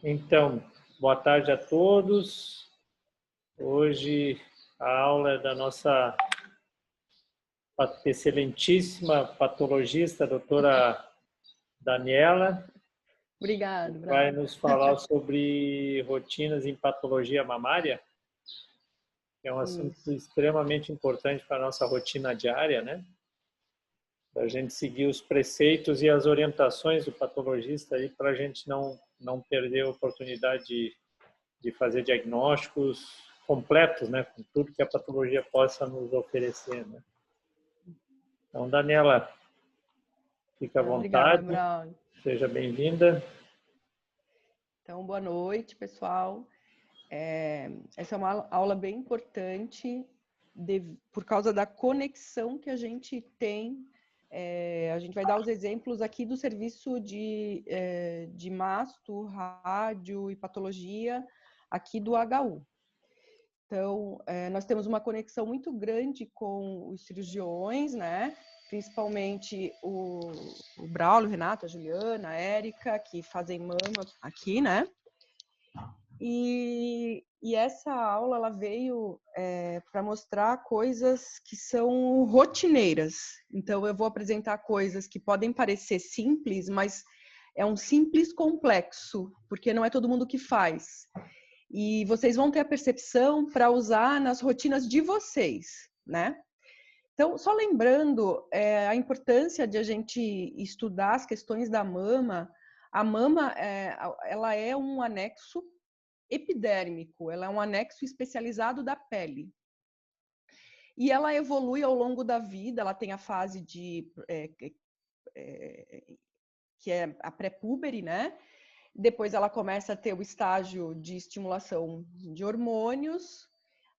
Então, boa tarde a todos. Hoje a aula é da nossa excelentíssima patologista, a doutora Daniela, Obrigada. que vai nos falar sobre rotinas em patologia mamária, que é um assunto extremamente importante para a nossa rotina diária, né? Para a gente seguir os preceitos e as orientações do patologista aí, para a gente não perder a oportunidade de fazer diagnósticos completos, né, com tudo que a patologia possa nos oferecer, né? Então, Daniela, fica à Obrigada, vontade, Braulio. seja bem-vinda. Então, boa noite, pessoal. Essa é uma aula bem importante por causa da conexão que a gente tem. A gente vai dar os exemplos aqui do serviço de masto, rádio e patologia aqui do HU. Então, nós temos uma conexão muito grande com os cirurgiões, né? Principalmente o Braulio, o Renato, a Juliana, a Érica, que fazem mama aqui, né? E essa aula ela veio para mostrar coisas que são rotineiras. Então, eu vou apresentar coisas que podem parecer simples, mas é um simples complexo, porque não é todo mundo que faz. E vocês vão ter a percepção para usar nas rotinas de vocês, né? Então, só lembrando a importância de a gente estudar as questões da mama. A mama, ela é um anexo epidérmico, ela é um anexo especializado da pele. E ela evolui ao longo da vida, ela tem a fase que é a pré-púbere, né? Depois ela começa a ter o estágio de estimulação de hormônios,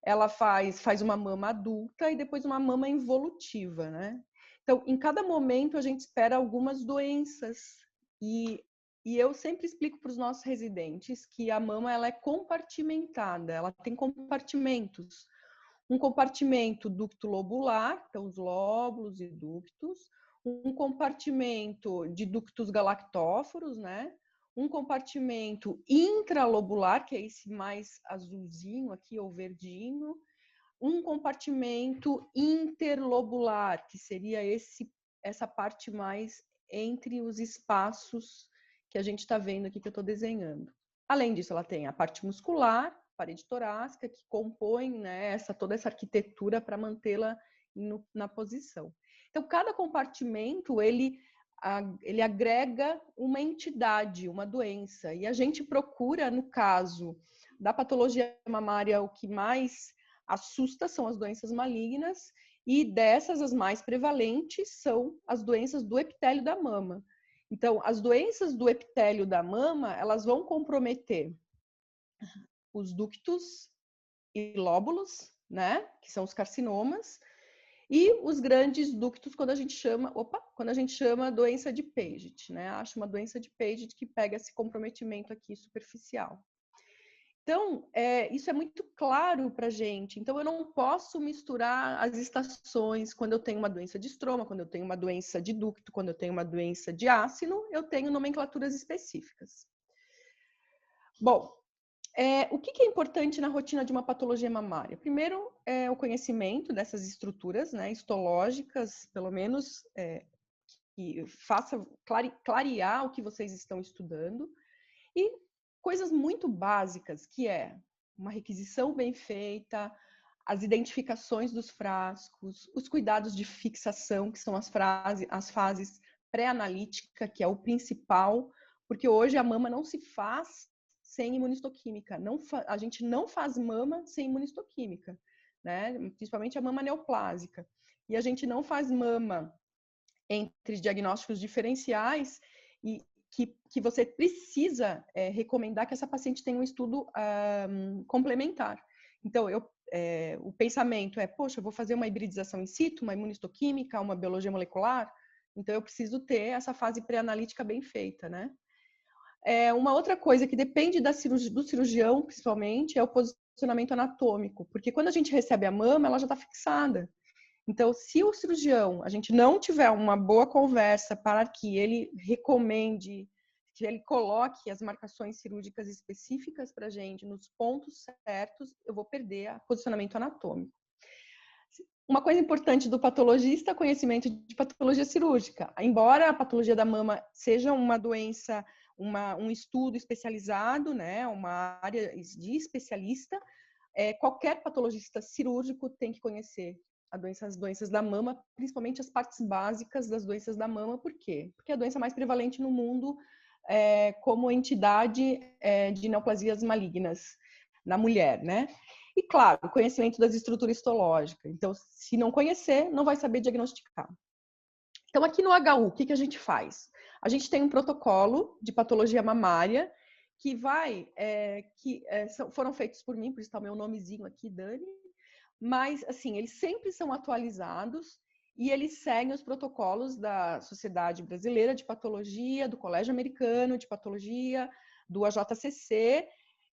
ela faz uma mama adulta e depois uma mama involutiva, né? Então, em cada momento a gente espera algumas doenças e eu sempre explico para os nossos residentes que a mama ela é compartimentada, ela tem compartimentos. Um compartimento ducto-lobular, então os lóbulos e ductos, um compartimento de ductos galactóforos, né? Um compartimento intralobular, que é esse mais azulzinho aqui, ou verdinho, um compartimento interlobular, que seria essa parte mais entre os espaços que a gente está vendo aqui, que eu estou desenhando. Além disso, ela tem a parte muscular, parede torácica, que compõe, né, toda essa arquitetura para mantê-la na posição. Então, cada compartimento, ele agrega uma entidade, uma doença. E a gente procura, no caso da patologia mamária, o que mais assusta são as doenças malignas, e dessas, as mais prevalentes são as doenças do epitélio da mama. Então, as doenças do epitélio da mama, elas vão comprometer os ductos e lóbulos, né, que são os carcinomas, e os grandes ductos quando a gente chama doença de Paget, né? Acho uma doença de Paget que pega esse comprometimento aqui superficial. Então, isso é muito claro para a gente. Então, eu não posso misturar as estações quando eu tenho uma doença de estroma, quando eu tenho uma doença de ducto, quando eu tenho uma doença de ácino, eu tenho nomenclaturas específicas. Bom, o que é importante na rotina de uma patologia mamária? Primeiro, o conhecimento dessas estruturas, né, histológicas, pelo menos, que faça clarear o que vocês estão estudando, e coisas muito básicas, que é uma requisição bem feita, as identificações dos frascos, os cuidados de fixação, que são as fases pré-analítica, que é o principal, porque hoje a mama não se faz sem imunistoquímica. A gente não faz mama sem imunistoquímica, né? Principalmente a mama neoplásica. E a gente não faz mama entre diagnósticos diferenciais e que você precisa recomendar que essa paciente tenha um estudo complementar. Então, o pensamento é, poxa, eu vou fazer uma hibridização in situ, uma imunistoquímica, uma biologia molecular, então eu preciso ter essa fase pré-analítica bem feita, né? Uma outra coisa que depende do cirurgião, principalmente, é o posicionamento anatômico, porque quando a gente recebe a mama, ela já está fixada. Então, se o cirurgião, a gente não tiver uma boa conversa para que ele recomende que ele coloque as marcações cirúrgicas específicas para a gente nos pontos certos, eu vou perder o posicionamento anatômico. Uma coisa importante do patologista é conhecimento de patologia cirúrgica. Embora a patologia da mama seja uma doença, um estudo especializado, né, uma área de especialista, qualquer patologista cirúrgico tem que conhecer as doenças da mama, principalmente as partes básicas das doenças da mama. Por quê? Porque é a doença mais prevalente no mundo como entidade de neoplasias malignas na mulher, né? E, claro, conhecimento das estruturas histológicas. Então, se não conhecer, não vai saber diagnosticar. Então, aqui no HU, o que a gente faz? A gente tem um protocolo de patologia mamária que foram feitos por mim, por isso está o meu nomezinho aqui, Dani. Mas, assim, eles sempre são atualizados e eles seguem os protocolos da Sociedade Brasileira de Patologia, do Colégio Americano de Patologia, do AJCC.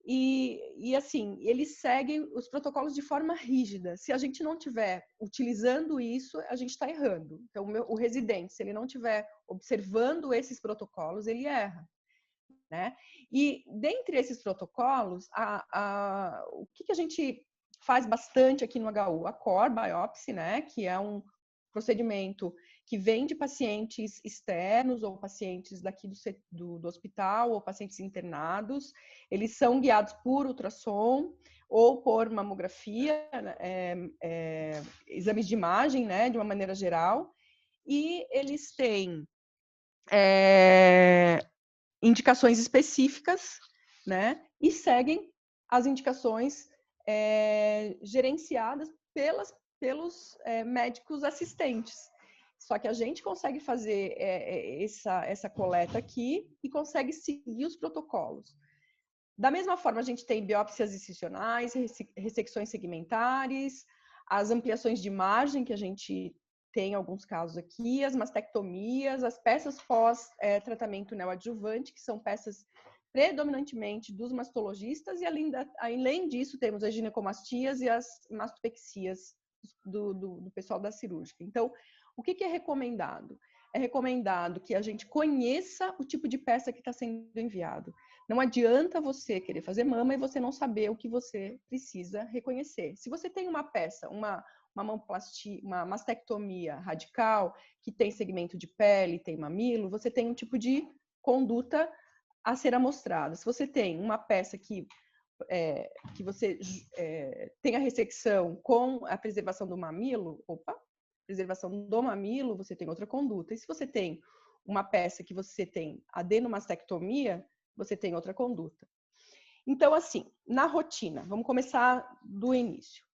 E assim, eles seguem os protocolos de forma rígida. Se a gente não estiver utilizando isso, a gente está errando. Então, o residente, se ele não estiver observando esses protocolos, ele erra, né? E dentre esses protocolos, o que a gente faz bastante aqui no HU? A core biopsy, né? Que é um procedimento que vem de pacientes externos ou pacientes daqui do hospital ou pacientes internados. Eles são guiados por ultrassom ou por mamografia, exames de imagem, né, de uma maneira geral. E eles têm indicações específicas, né, e seguem as indicações gerenciadas pelos médicos assistentes. Só que a gente consegue fazer essa coleta aqui e consegue seguir os protocolos. Da mesma forma, a gente tem biópsias incisionais, ressecções segmentares, as ampliações de margem, que a gente tem alguns casos aqui, as mastectomias, as peças pós-tratamento neoadjuvante, que são peças predominantemente dos mastologistas, e além disso temos as ginecomastias e as mastopexias do pessoal da cirúrgica. Então, o que é recomendado? É recomendado que a gente conheça o tipo de peça que está sendo enviado. Não adianta você querer fazer mama e você não saber o que você precisa reconhecer. Se você tem uma peça, uma mamoplastia, uma mastectomia radical, que tem segmento de pele, tem mamilo, você tem um tipo de conduta a ser amostrada. Se você tem uma peça que você tem a ressecção com a preservação do mamilo, preservação do mamilo, você tem outra conduta. E se você tem uma peça que você tem adenomastectomia, você tem outra conduta. Então, assim, na rotina, vamos começar do início.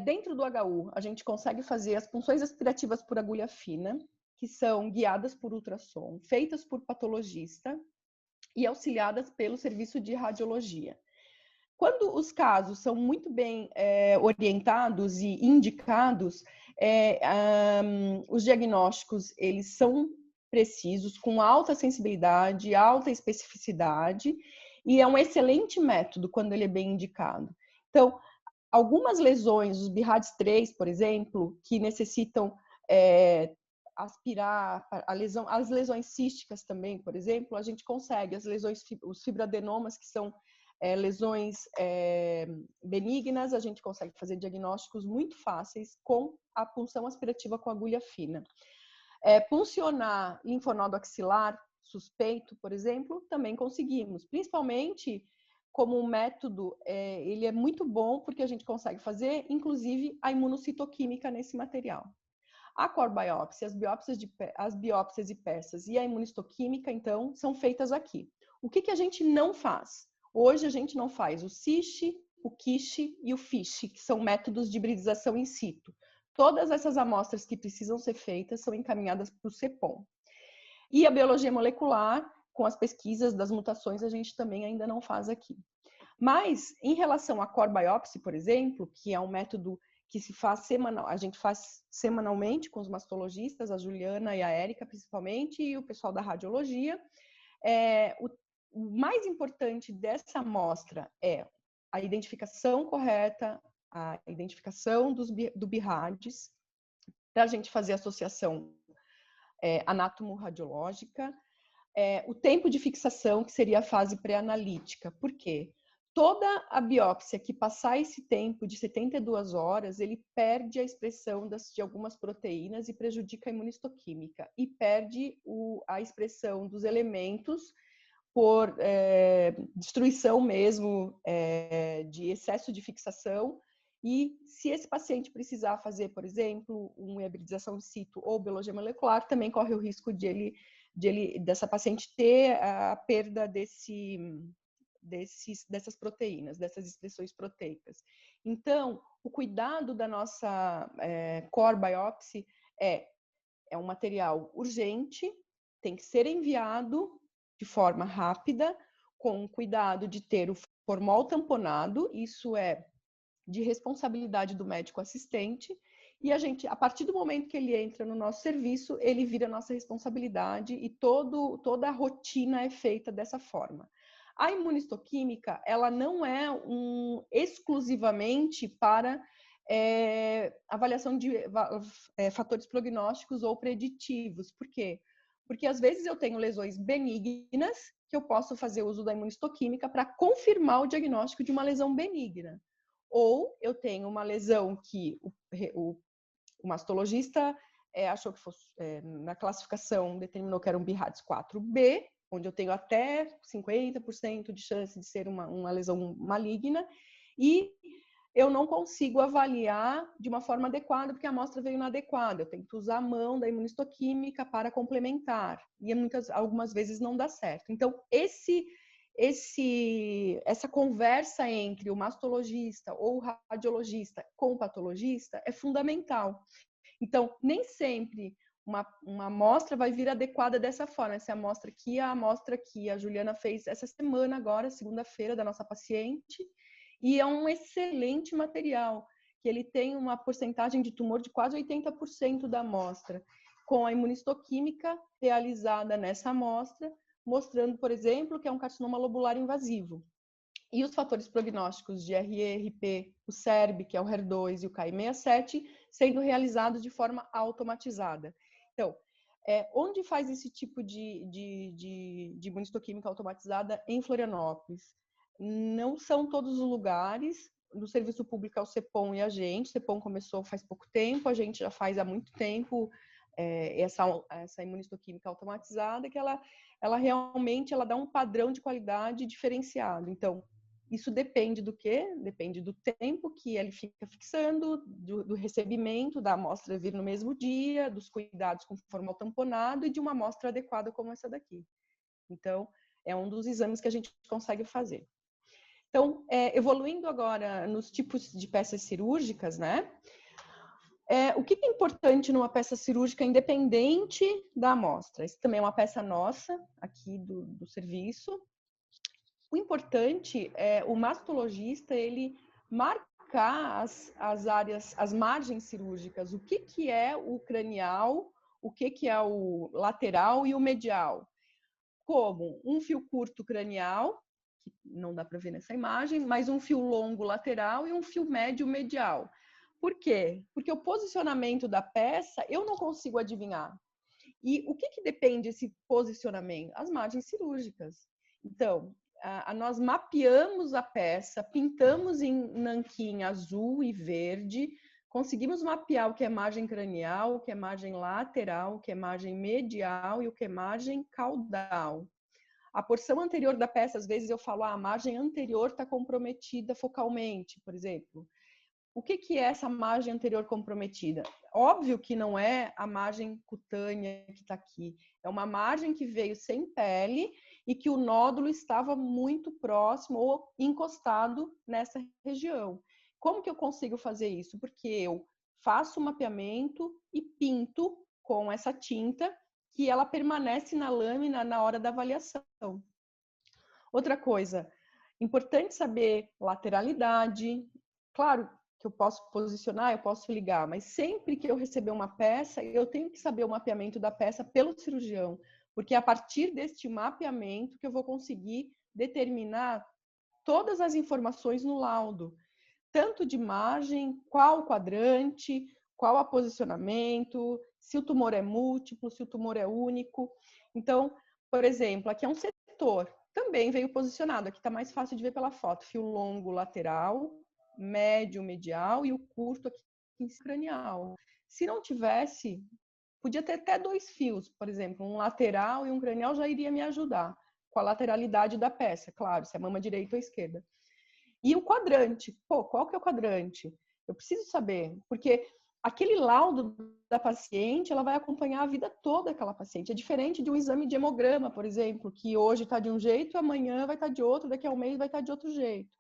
Dentro do HU, a gente consegue fazer as punções aspirativas por agulha fina, que são guiadas por ultrassom, feitas por patologista e auxiliadas pelo serviço de radiologia. Quando os casos são muito bem orientados e indicados, os diagnósticos eles são precisos, com alta sensibilidade, alta especificidade, e é um excelente método quando ele é bem indicado. Então, algumas lesões, os BIRADS 3, por exemplo, que necessitam aspirar as lesões císticas também, por exemplo, a gente consegue, os fibroadenomas, que são lesões benignas, a gente consegue fazer diagnósticos muito fáceis com a punção aspirativa com agulha fina. Puncionar linfonodo axilar suspeito, por exemplo, também conseguimos, principalmente como um método, ele é muito bom porque a gente consegue fazer, inclusive, a imunocitoquímica nesse material. A core biopsy, as biópsias de peças e a imunistoquímica, então, são feitas aqui. O que a gente não faz? Hoje a gente não faz o CISH, o QISH e o FISH, que são métodos de hibridização in situ. Todas essas amostras que precisam ser feitas são encaminhadas para o CEPOM. E a biologia molecular, com as pesquisas das mutações, a gente também ainda não faz aqui. Mas, em relação à core biopsy, por exemplo, que é um método que se faz a gente faz semanalmente com os mastologistas, a Juliana e a Érica, principalmente, e o pessoal da radiologia, o mais importante dessa amostra é a identificação correta, a identificação do BIRADS, para a gente fazer associação anátomo-radiológica, o tempo de fixação, que seria a fase pré-analítica. Por quê? Toda a biópsia que passar esse tempo de 72 horas, ele perde a expressão de algumas proteínas e prejudica a imunistoquímica. E perde a expressão dos elementos por destruição mesmo, de excesso de fixação. E se esse paciente precisar fazer, por exemplo, uma hibridização in situ ou biologia molecular, também corre o risco dessa paciente ter a perda dessas proteínas, dessas expressões proteicas. Então, o cuidado da nossa core biopsy é um material urgente, tem que ser enviado de forma rápida, com cuidado de ter o formol tamponado, isso é de responsabilidade do médico assistente, e a gente, a partir do momento que ele entra no nosso serviço, ele vira nossa responsabilidade e toda a rotina é feita dessa forma. A imunistoquímica, ela não é exclusivamente para avaliação de fatores prognósticos ou preditivos. Por quê? Porque às vezes eu tenho lesões benignas que eu posso fazer uso da imunistoquímica para confirmar o diagnóstico de uma lesão benigna. Ou eu tenho uma lesão que o mastologista achou que fosse, na classificação determinou que era um BIRADS 4B, onde eu tenho até 50% de chance de ser uma lesão maligna, e eu não consigo avaliar de uma forma adequada, porque a amostra veio inadequada. Eu tenho que usar a mão da imunistoquímica para complementar, e algumas vezes não dá certo. Então, essa conversa entre o mastologista ou o radiologista com o patologista é fundamental. Então, nem sempre uma amostra vai vir adequada dessa forma. Essa amostra aqui é a amostra que a Juliana fez essa semana agora, segunda-feira, da nossa paciente, e é um excelente material, que ele tem uma porcentagem de tumor de quase 80% da amostra, com a imunistoquímica realizada nessa amostra, mostrando, por exemplo, que é um carcinoma lobular invasivo. E os fatores prognósticos de RE-RP, o SERB, que é o HER2, e o KI67, sendo realizados de forma automatizada. Então, onde faz esse tipo de imunistoquímica automatizada? Em Florianópolis. Não são todos os lugares. No serviço público é o CEPOM e a gente. O CEPOM começou faz pouco tempo, a gente já faz há muito tempo essa imunistoquímica automatizada, que ela realmente dá um padrão de qualidade diferenciado. Então, isso depende do quê? Depende do tempo que ele fica fixando, do recebimento da amostra vir no mesmo dia, dos cuidados com o formol tamponado e de uma amostra adequada como essa daqui. Então, é um dos exames que a gente consegue fazer. Então, evoluindo agora nos tipos de peças cirúrgicas, né? O que é importante numa peça cirúrgica independente da amostra? Isso também é uma peça nossa, aqui do serviço. O importante é o mastologista, ele marcar as áreas, as margens cirúrgicas, o que é o cranial, o que é o lateral e o medial. Como um fio curto cranial, que não dá para ver nessa imagem, mas um fio longo lateral e um fio médio medial. Por quê? Porque o posicionamento da peça eu não consigo adivinhar. E o que depende desse posicionamento? As margens cirúrgicas. Então, nós mapeamos a peça, pintamos em nanquim azul e verde, conseguimos mapear o que é margem cranial, o que é margem lateral, o que é margem medial e o que é margem caudal. A porção anterior da peça, às vezes eu falo, a margem anterior está comprometida focalmente, por exemplo. O que é essa margem anterior comprometida? Óbvio que não é a margem cutânea que está aqui. É uma margem que veio sem pele e que o nódulo estava muito próximo ou encostado nessa região. Como que eu consigo fazer isso? Porque eu faço o mapeamento e pinto com essa tinta que ela permanece na lâmina na hora da avaliação. Outra coisa, importante saber lateralidade. Claro que eu posso posicionar, eu posso ligar, mas sempre que eu receber uma peça, eu tenho que saber o mapeamento da peça pelo cirurgião, porque é a partir deste mapeamento que eu vou conseguir determinar todas as informações no laudo, tanto de margem, qual quadrante, qual o posicionamento, se o tumor é múltiplo, se o tumor é único. Então, por exemplo, aqui é um setor, também veio posicionado, aqui está mais fácil de ver pela foto, fio longo lateral, médio medial e o curto aqui em cranial. Se não tivesse, podia ter até 2 fios, por exemplo, um lateral e um cranial já iria me ajudar, com a lateralidade da peça, claro, se é mama direita ou esquerda. E o quadrante, pô, qual que é o quadrante? Eu preciso saber, porque aquele laudo da paciente, ela vai acompanhar a vida toda aquela paciente. É diferente de um exame de hemograma, por exemplo, que hoje está de um jeito, amanhã vai estar de outro, daqui a um mês vai estar de outro jeito.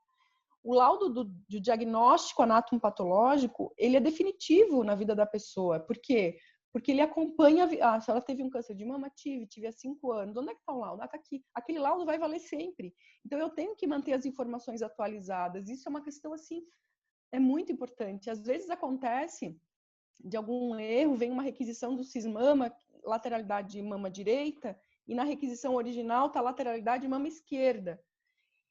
O laudo do diagnóstico anatomopatológico, ele é definitivo na vida da pessoa. Por quê? Porque ele acompanha, se ela teve um câncer de mama, tive há 5 anos. Onde é que está o laudo? Ah, está aqui. Aquele laudo vai valer sempre. Então, eu tenho que manter as informações atualizadas. Isso é uma questão, assim, é muito importante. Às vezes acontece de algum erro, vem uma requisição do cismama, lateralidade de mama direita, e na requisição original está lateralidade de mama esquerda.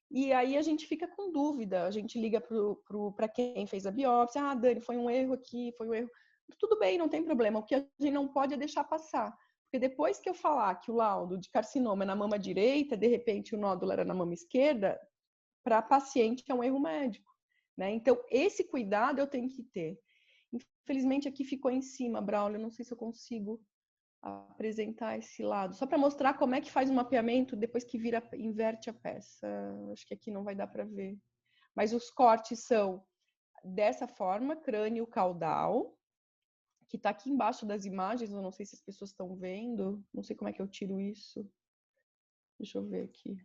E aí a gente fica com dúvida, a gente liga para quem fez a biópsia, Dani, foi um erro aqui, foi um erro. Tudo bem, não tem problema, o que a gente não pode é deixar passar. Porque depois que eu falar que o laudo de carcinoma é na mama direita, de repente o nódulo era na mama esquerda, para a paciente é um erro médico, né? Então, esse cuidado eu tenho que ter. Infelizmente, aqui ficou em cima, Braulio, não sei se eu consigo apresentar esse lado, só para mostrar como é que faz o mapeamento depois que inverte a peça. Acho que aqui não vai dar para ver. Mas os cortes são dessa forma, crânio caudal, que está aqui embaixo das imagens, eu não sei se as pessoas estão vendo, não sei como é que eu tiro isso. Deixa eu ver aqui.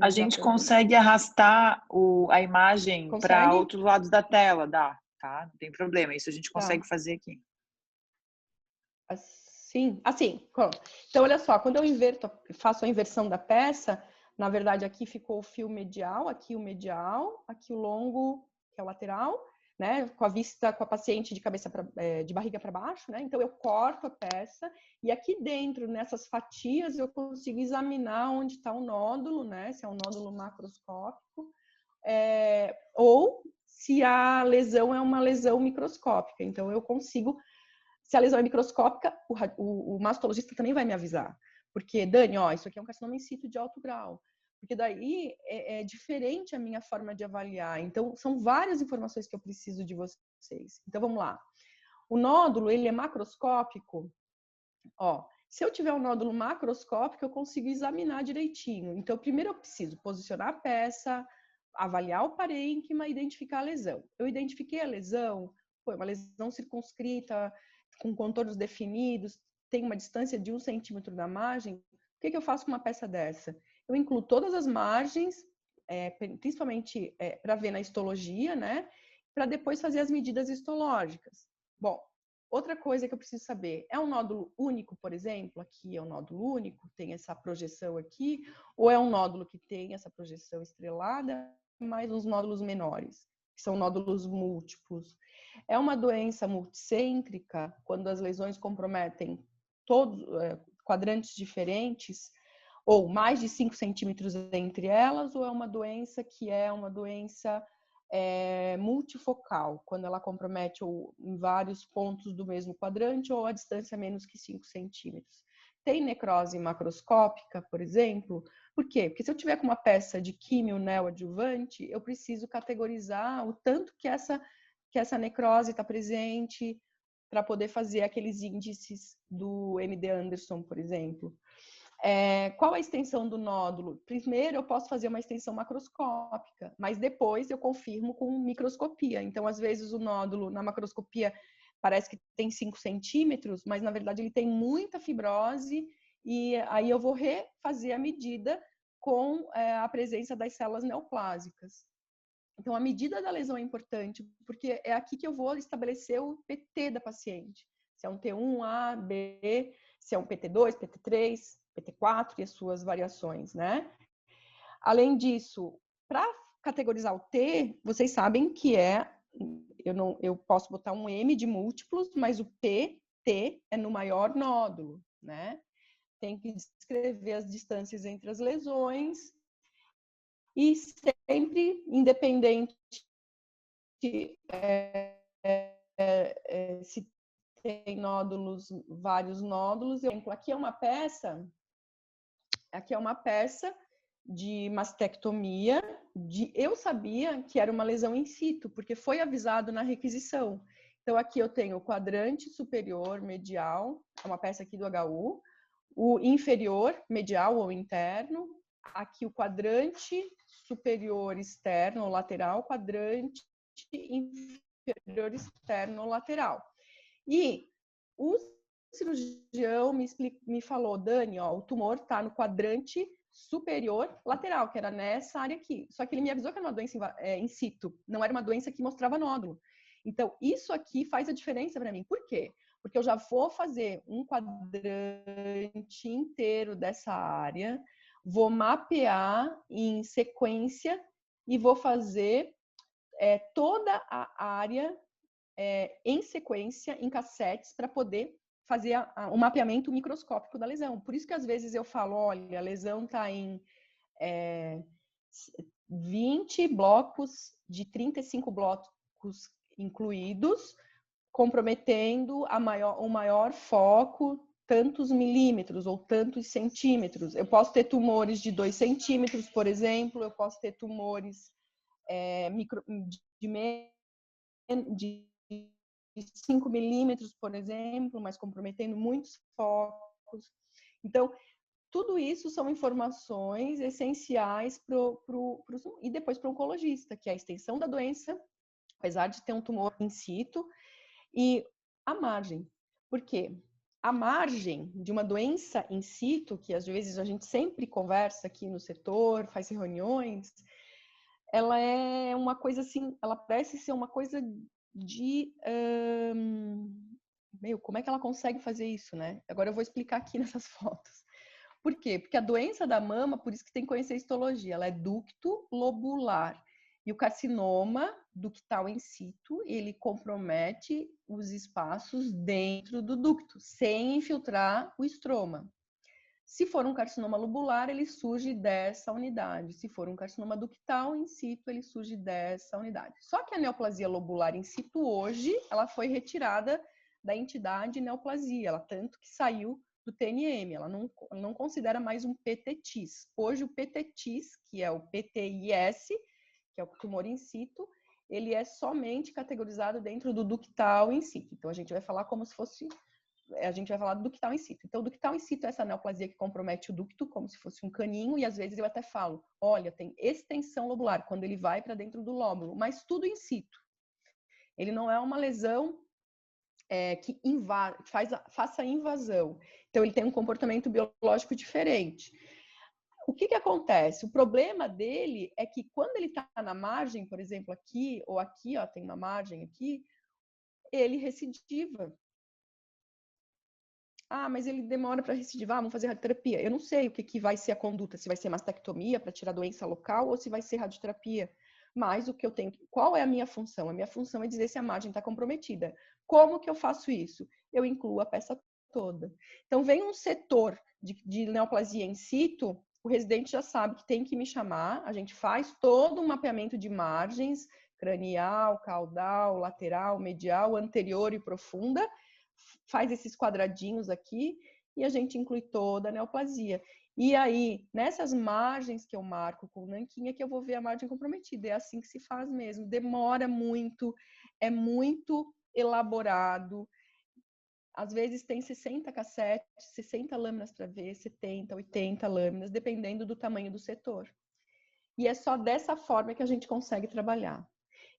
A gente consegue arrastar a imagem para outros lados da tela, dá, tá? Não tem problema, isso a gente consegue fazer aqui. Assim, então olha só, quando eu faço a inversão da peça, na verdade aqui ficou o fio medial, aqui o longo, que é o lateral, né, com a vista, com a paciente de barriga para baixo, né, então eu corto a peça e aqui dentro, nessas fatias, eu consigo examinar onde está o nódulo, né, se é um nódulo macroscópico, ou se a lesão é uma lesão microscópica, então eu consigo. Se a lesão é microscópica, o mastologista também vai me avisar. Porque, Dani, isso aqui é um carcinoma in situ de alto grau. Porque daí é diferente a minha forma de avaliar. Então, são várias informações que eu preciso de vocês. Então, vamos lá. O nódulo, ele é macroscópico. Se eu tiver um nódulo macroscópico, eu consigo examinar direitinho. Então, primeiro eu preciso posicionar a peça, avaliar o parênquima, identificar a lesão. Eu identifiquei a lesão, foi uma lesão circunscrita, com contornos definidos, tem uma distância de 1 centímetro da margem, o que eu faço com uma peça dessa? Eu incluo todas as margens, principalmente para ver na histologia, né? Para depois fazer as medidas histológicas. Bom, outra coisa que eu preciso saber, é um nódulo único, por exemplo? Aqui é um nódulo único, tem essa projeção aqui, ou é um nódulo que tem essa projeção estrelada, mais uns nódulos menores, que são nódulos múltiplos? É uma doença multicêntrica, quando as lesões comprometem todos quadrantes diferentes, ou mais de 5 centímetros entre elas, ou é uma doença que é uma doença multifocal, quando ela compromete em vários pontos do mesmo quadrante ou a distância menos que 5 centímetros. Tem necrose macroscópica, por exemplo. Por quê? Porque se eu tiver com uma peça de químio neoadjuvante, eu preciso categorizar o tanto que essa necrose está presente para poder fazer aqueles índices do MD Anderson, por exemplo. Qual a extensão do nódulo? Primeiro, eu posso fazer uma extensão macroscópica, mas depois eu confirmo com microscopia. Então, às vezes, o nódulo na macroscopia parece que tem 5 centímetros, mas, na verdade, ele tem muita fibrose e aí eu vou refazer a medida com a presença das células neoplásicas. Então, a medida da lesão é importante, porque é aqui que eu vou estabelecer o PT da paciente. Se é um T1, A, B, se é um PT2, PT3, PT4 e as suas variações, né? Além disso, para categorizar o T, vocês sabem que eu posso botar um M de múltiplos, mas o PT é no maior nódulo, né? Tem que descrever as distâncias entre as lesões e sempre independente se tem vários nódulos. Aqui é uma peça Aqui é uma peça de mastectomia. Eu sabia que era uma lesão in situ, porque foi avisado na requisição. Então, aqui eu tenho o quadrante superior medial, é uma peça aqui do HU, o inferior medial ou interno, aqui o quadrante superior externo ou lateral, quadrante inferior externo ou lateral. E o cirurgião me falou, Dani, ó, o tumor está no quadrante superior lateral, que era nessa área aqui. Só que ele me avisou que era uma doença in situ, não era uma doença que mostrava nódulo. Então, isso aqui faz a diferença para mim. Por quê? Porque eu já vou fazer um quadrante inteiro dessa área, vou mapear em sequência e vou fazer toda a área em sequência, em cassetes, para poder fazer o mapeamento microscópico da lesão. Por isso que às vezes eu falo, olha, a lesão está em 20 blocos, de 35 blocos incluídos, comprometendo o maior foco, tantos milímetros ou tantos centímetros. Eu posso ter tumores de 2 centímetros, por exemplo, eu posso ter tumores de 5 milímetros, por exemplo, mas comprometendo muitos focos. Então, tudo isso são informações essenciais e depois para o oncologista, que é a extensão da doença, apesar de ter um tumor in situ, e a margem. Por quê? A margem de uma doença in situ, que às vezes a gente sempre conversa aqui no setor, faz reuniões, ela é uma coisa assim, ela parece ser uma coisa de... como é que ela consegue fazer isso, né? Agora eu vou explicar aqui nessas fotos. Por quê? Porque a doença da mama, por isso que tem que conhecer a histologia, ela é ducto lobular. E o carcinoma ductal in situ, ele compromete os espaços dentro do ducto, sem infiltrar o estroma. Se for um carcinoma lobular, ele surge dessa unidade. Se for um carcinoma ductal in situ, ele surge dessa unidade. Só que a neoplasia lobular in situ hoje, ela foi retirada da entidade neoplasia, ela tanto que saiu do TNM, ela não considera mais um PT-TIS. Hoje o PT-TIS, que é o PTIS, que é o tumor in situ, ele é somente categorizado dentro do ductal in situ. Então a gente vai falar como se fosse... A gente vai falar do ductal in situ. Então, o ductal in situ é essa neoplasia que compromete o ducto, como se fosse um caninho, e às vezes eu até falo, olha, tem extensão lobular, quando ele vai para dentro do lóbulo, mas tudo in situ. Ele não é uma lesão que faça invasão. Então, ele tem um comportamento biológico diferente. O que acontece? O problema dele é que quando ele está na margem, por exemplo, aqui ou aqui, ó, tem uma margem aqui, ele recidiva. Ah, mas ele demora para recidivar, vamos fazer radioterapia. Eu não sei o que vai ser a conduta, se vai ser mastectomia para tirar a doença local ou se vai ser radioterapia. Mas o que eu tenho, qual é a minha função? A minha função é dizer se a margem está comprometida. Como que eu faço isso? Eu incluo a peça toda. Então, vem um setor de neoplasia in situ, o residente já sabe que tem que me chamar, a gente faz todo um mapeamento de margens, cranial, caudal, lateral, medial, anterior e profunda, faz esses quadradinhos aqui e a gente inclui toda a neoplasia. E aí, nessas margens que eu marco com nanquinha, que eu vou ver a margem comprometida. É assim que se faz mesmo. Demora muito, é muito elaborado. Às vezes tem 60 cassetes, 60 lâminas para ver, 70, 80 lâminas, dependendo do tamanho do setor. E é só dessa forma que a gente consegue trabalhar.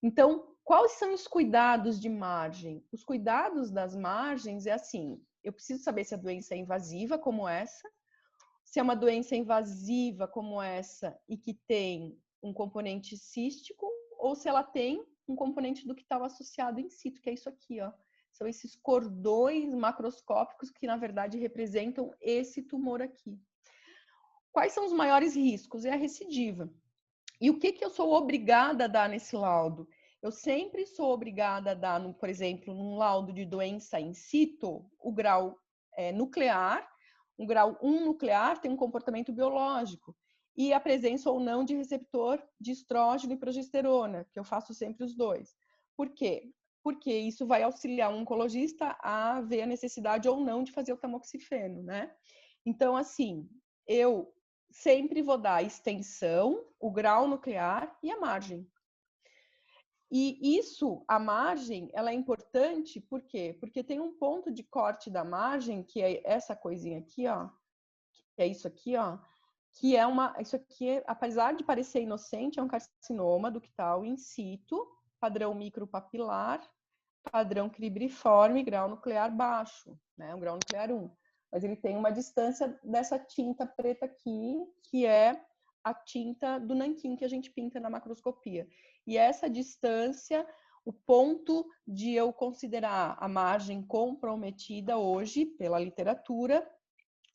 Então, quais são os cuidados de margem? Os cuidados das margens é assim, eu preciso saber se a doença é invasiva como essa, se é uma doença invasiva como essa e que tem um componente cístico, ou se ela tem um componente ductal associado in situ, que é isso aqui, ó. São esses cordões macroscópicos que, na verdade, representam esse tumor aqui. Quais são os maiores riscos? É a recidiva. E o que eu sou obrigada a dar nesse laudo? Eu sempre sou obrigada a dar, por exemplo, num laudo de doença in situ, o grau nuclear. Um grau 1 nuclear tem um comportamento biológico. E a presença ou não de receptor de estrógeno e progesterona, que eu faço sempre os dois. Por quê? Porque isso vai auxiliar um oncologista a ver a necessidade ou não de fazer o tamoxifeno, né? Então, assim, eu sempre vou dar a extensão, o grau nuclear e a margem. E isso, a margem, ela é importante, por quê? Porque tem um ponto de corte da margem, que é essa coisinha aqui, ó, que é isso aqui, ó, que é isso aqui, apesar de parecer inocente, é um carcinoma ductal in situ, padrão micropapilar, padrão cribriforme, grau nuclear baixo, né, um grau nuclear 1. Mas ele tem uma distância dessa tinta preta aqui, que é a tinta do nanquim que a gente pinta na macroscopia. E essa distância, o ponto de eu considerar a margem comprometida hoje, pela literatura,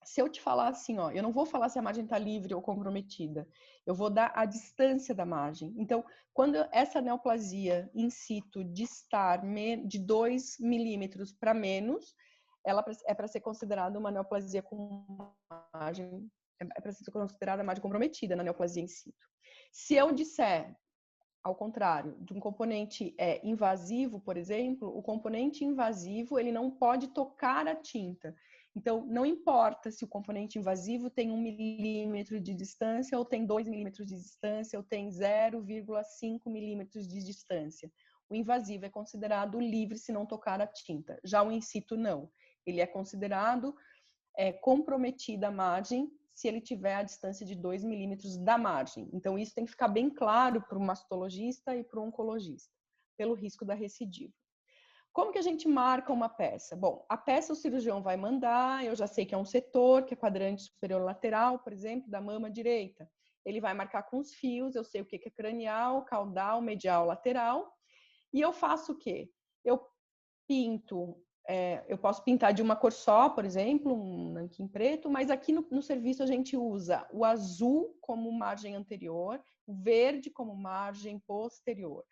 se eu te falar assim, ó, eu não vou falar se a margem está livre ou comprometida, eu vou dar a distância da margem. Então, quando essa neoplasia in situ distar de 2 milímetros para menos, ela é para ser considerada uma neoplasia com margem, é para ser considerada margem comprometida na neoplasia in situ. Se eu disser, ao contrário, de um componente invasivo, por exemplo, o componente invasivo ele não pode tocar a tinta. Então, não importa se o componente invasivo tem 1 milímetro de distância, ou tem 2 milímetros de distância, ou tem 0,5 milímetros de distância. O invasivo é considerado livre se não tocar a tinta. Já o in situ, não. Ele é considerado comprometida a margem se ele tiver a distância de 2 milímetros da margem. Então, isso tem que ficar bem claro para o mastologista e para o oncologista, pelo risco da recidiva. Como que a gente marca uma peça? Bom, a peça o cirurgião vai mandar, eu já sei que é um setor, que é quadrante superior lateral, por exemplo, da mama direita. Ele vai marcar com os fios, eu sei o que é cranial, caudal, medial, lateral. E eu faço o quê? Eu pinto, eu posso pintar de uma cor só, por exemplo, um nanquim preto, mas aqui no serviço a gente usa o azul como margem anterior, o verde como margem posterior.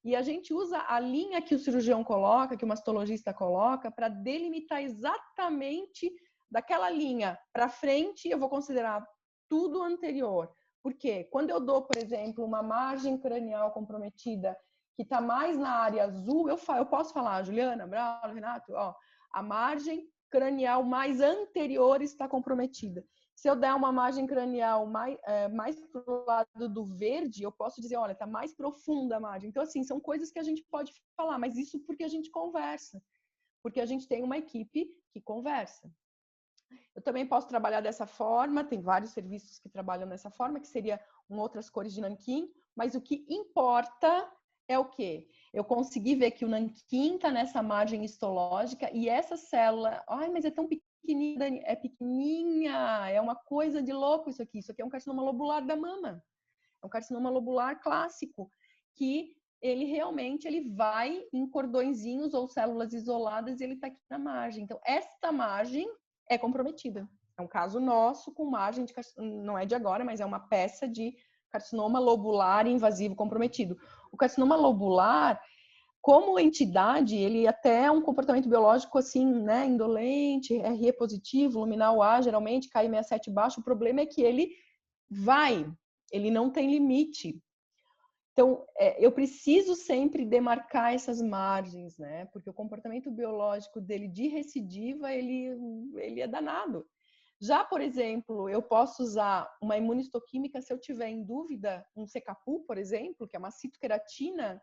E a gente usa a linha que o cirurgião coloca, que o mastologista coloca, para delimitar exatamente daquela linha para frente, eu vou considerar tudo anterior. Por quê? Quando eu dou, por exemplo, uma margem cranial comprometida que está mais na área azul, eu posso falar, Juliana, Braulio, Renato, ó, a margem cranial mais anterior está comprometida. Se eu der uma margem cranial mais para o lado do verde, eu posso dizer, olha, está mais profunda a margem. Então, assim, são coisas que a gente pode falar, mas isso porque a gente conversa, porque a gente tem uma equipe que conversa. Eu também posso trabalhar dessa forma, tem vários serviços que trabalham dessa forma, que seria outras cores de nanquim, mas o que importa é o quê? Eu consegui ver que o nanquim está nessa margem histológica e essa célula, ai, mas é tão pequenininha, Dani, é pequenininha, é uma coisa de louco isso aqui é um carcinoma lobular da mama, é um carcinoma lobular clássico, que ele realmente vai em cordõezinhos ou células isoladas e ele está aqui na margem. Então, esta margem é comprometida. É um caso nosso com margem de não é de agora, mas é uma peça de carcinoma lobular invasivo comprometido. O carcinoma lobular, como entidade, ele até é um comportamento biológico assim, né, indolente, RE positivo, luminal A, geralmente, Ki67 baixo. O problema é que ele não tem limite. Então, eu preciso sempre demarcar essas margens, né? Porque o comportamento biológico dele de recidiva, ele é danado. Já, por exemplo, eu posso usar uma imunistoquímica se eu tiver em dúvida, um CKPU, por exemplo, que é uma citoqueratina,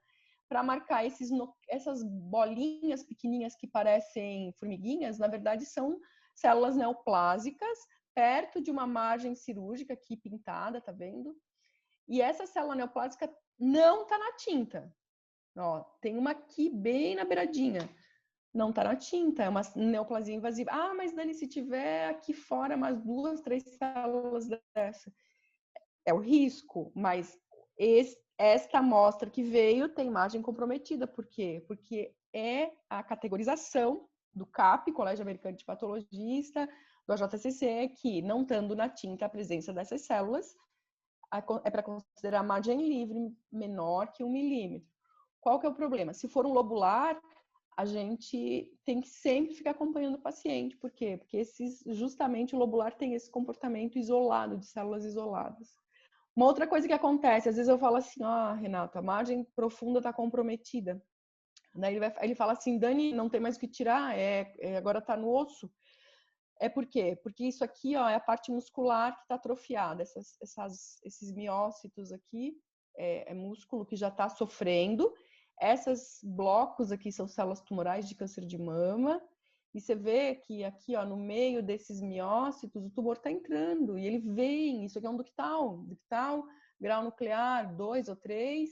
para marcar essas bolinhas pequenininhas que parecem formiguinhas, na verdade são células neoplásicas perto de uma margem cirúrgica aqui pintada, tá vendo? E essa célula neoplásica não está na tinta. Ó, tem uma aqui bem na beiradinha. Não está na tinta, é uma neoplasia invasiva. Ah, mas Dani, se tiver aqui fora umas 2, 3 células dessa, é o risco, mas esta amostra que veio tem margem comprometida. Por quê? Porque é a categorização do CAP, Colégio Americano de Patologista, do AJCC, que não estando na tinta a presença dessas células, é para considerar a margem livre menor que 1 milímetro. Qual que é o problema? Se for um lobular, a gente tem que sempre ficar acompanhando o paciente. Por quê? Porque justamente o lobular tem esse comportamento isolado, de células isoladas. Uma outra coisa que acontece, às vezes eu falo assim, Renato, a margem profunda está comprometida. Daí ele fala assim, Dani, não tem mais o que tirar, agora está no osso. É por quê? Porque isso aqui, ó, é a parte muscular que está atrofiada. Esses miócitos aqui é músculo que já está sofrendo. Esses blocos aqui são células tumorais de câncer de mama. E você vê que aqui, ó, no meio desses miócitos, o tumor está entrando. E ele vem, isso aqui é um ductal, grau nuclear 2 ou 3,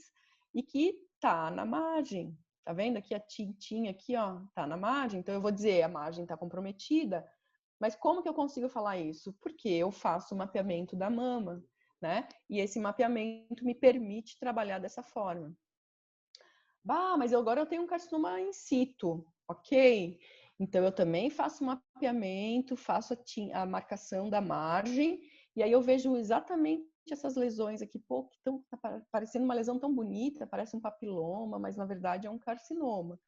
e que tá na margem. Tá vendo aqui a tintinha aqui, ó, tá na margem. Então eu vou dizer, a margem está comprometida. Mas como que eu consigo falar isso? Porque eu faço o mapeamento da mama, né? E esse mapeamento me permite trabalhar dessa forma. Bah, mas agora eu tenho um carcinoma in situ, ok? Então eu também faço mapeamento, faço a marcação da margem, e aí eu vejo exatamente essas lesões aqui, pô, que tá parecendo uma lesão tão bonita, parece um papiloma, mas na verdade é um carcinoma.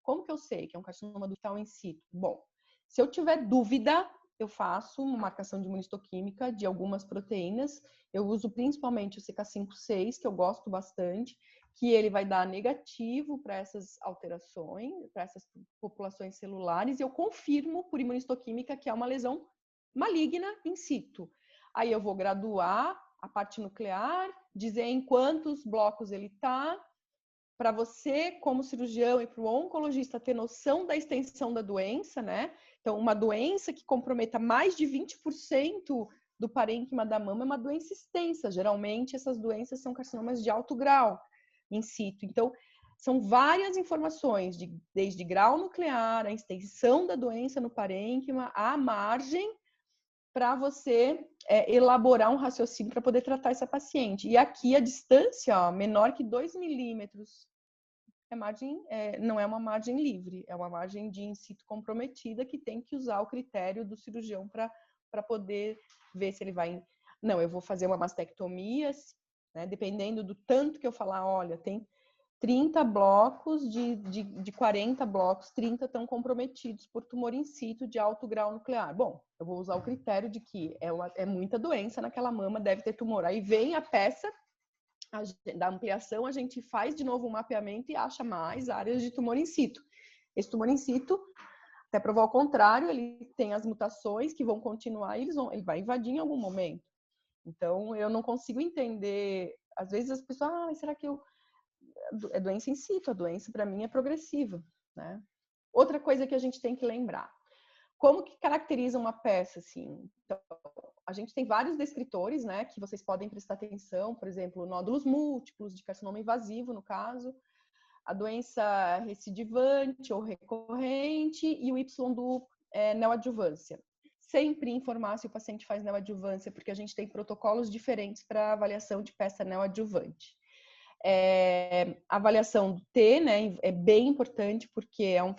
Como que eu sei que é um carcinoma ductal in situ? Bom, se eu tiver dúvida, eu faço uma marcação de imunistoquímica de algumas proteínas. Eu uso principalmente o CK5-6, que eu gosto bastante, que ele vai dar negativo para essas alterações, para essas populações celulares, e eu confirmo por imunistoquímica que é uma lesão maligna in situ. Aí eu vou graduar a parte nuclear, dizer em quantos blocos ele está, para você, como cirurgião, e para o oncologista ter noção da extensão da doença, né? Então, uma doença que comprometa mais de 20% do parênquima da mama é uma doença extensa. Geralmente, essas doenças são carcinomas de alto grau in situ. Então, são várias informações, desde grau nuclear, a extensão da doença no parênquima, a margem, para você elaborar um raciocínio para poder tratar essa paciente. E aqui a distância, ó, menor que 2 milímetros, não é uma margem livre, é uma margem de in situ comprometida que tem que usar o critério do cirurgião para poder ver se ele vai... Não, eu vou fazer uma mastectomia, né, dependendo do tanto que eu falar, olha, tem 30 blocos, de 40 blocos, 30 estão comprometidos por tumor in situ de alto grau nuclear. Bom, eu vou usar o critério de que é muita doença naquela mama, deve ter tumor. Aí vem a peça da ampliação, a gente faz de novo um mapeamento e acha mais áreas de tumor in situ. Esse tumor in situ, até provar o contrário, ele tem as mutações que vão continuar e ele vai invadir em algum momento. Então, eu não consigo entender. Às vezes as pessoas, será que é doença in situ? A doença, para mim, é progressiva, né? Outra coisa que a gente tem que lembrar. Como que caracteriza uma peça, assim? Então, a gente tem vários descritores, né, que vocês podem prestar atenção, por exemplo, nódulos múltiplos de carcinoma invasivo, no caso, a doença recidivante ou recorrente e o Y do neoadjuvância. Sempre informar se o paciente faz neoadjuvância, porque a gente tem protocolos diferentes para avaliação de peça neoadjuvante. A avaliação do T, né, é bem importante, porque é um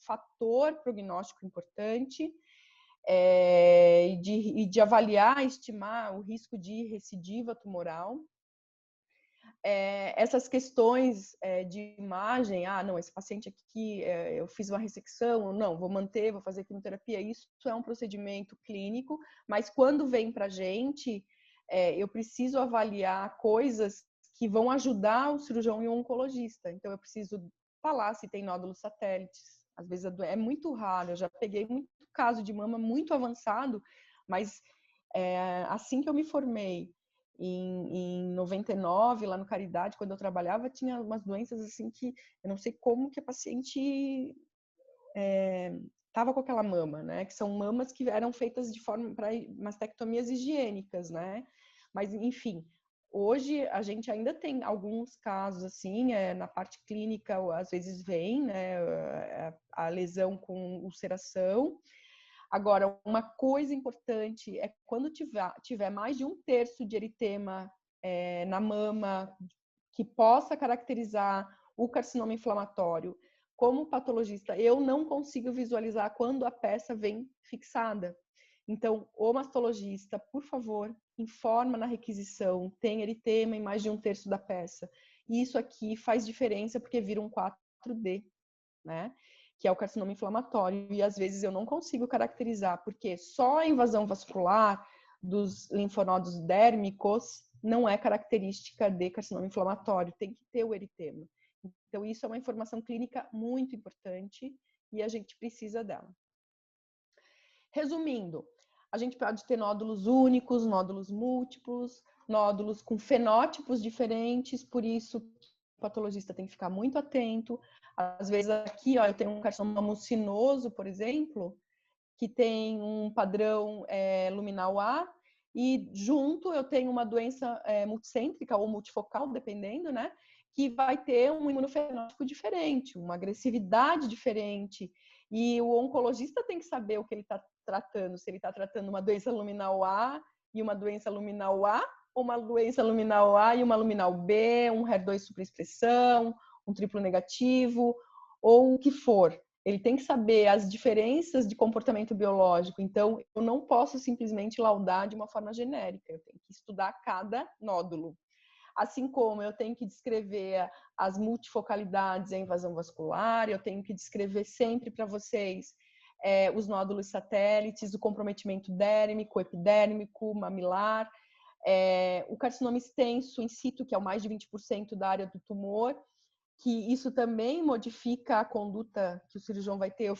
fator prognóstico importante, e de avaliar, estimar o risco de recidiva tumoral. Essas questões de imagem, não, esse paciente aqui, eu fiz uma ressecção, não, vou manter, vou fazer quimioterapia, isso é um procedimento clínico, mas quando vem para a gente, eu preciso avaliar coisas que vão ajudar o cirurgião e o oncologista. Então, eu preciso falar se tem nódulos satélites. Às vezes é muito raro, eu já peguei muito caso de mama muito avançado, mas assim que eu me formei, em 99, lá no Caridade, quando eu trabalhava, tinha umas doenças assim que eu não sei como que a paciente estava com aquela mama, né? Que são mamas que eram feitas de forma para mastectomias higiênicas, né? Mas, enfim, hoje a gente ainda tem alguns casos assim, na parte clínica, às vezes vem, né, a lesão com ulceração. Agora, uma coisa importante é quando tiver mais de 1/3 de eritema na mama que possa caracterizar o carcinoma inflamatório. Como patologista, eu não consigo visualizar quando a peça vem fixada. Então, o mastologista, por favor, informa na requisição, tem eritema em mais de 1/3 da peça. E isso aqui faz diferença porque vira um 4D, né? Que é o carcinoma inflamatório, e às vezes eu não consigo caracterizar, porque só a invasão vascular dos linfonodos dérmicos não é característica de carcinoma inflamatório, tem que ter o eritema. Então, isso é uma informação clínica muito importante e a gente precisa dela. Resumindo, a gente pode ter nódulos únicos, nódulos múltiplos, nódulos com fenótipos diferentes, por isso o patologista tem que ficar muito atento. Às vezes aqui, ó, eu tenho um carcinoma mucinoso, por exemplo, que tem um padrão luminal A, e junto eu tenho uma doença multicêntrica ou multifocal, dependendo, né? Que vai ter um imunofenótipo diferente, uma agressividade diferente. E o oncologista tem que saber o que ele está tratando, se ele está tratando uma doença luminal A e uma doença luminal A, ou uma doença luminal A e uma luminal B, um HER2 superexpressão, um triplo negativo, ou o que for. Ele tem que saber as diferenças de comportamento biológico. Então, eu não posso simplesmente laudar de uma forma genérica. Eu tenho que estudar cada nódulo. Assim como eu tenho que descrever as multifocalidades e a invasão vascular, eu tenho que descrever sempre para vocês os nódulos satélites, o comprometimento dérmico, epidérmico, mamilar, o carcinoma extenso in situ, que é o mais de 20% da área do tumor, que isso também modifica a conduta que o cirurgião vai ter. Eu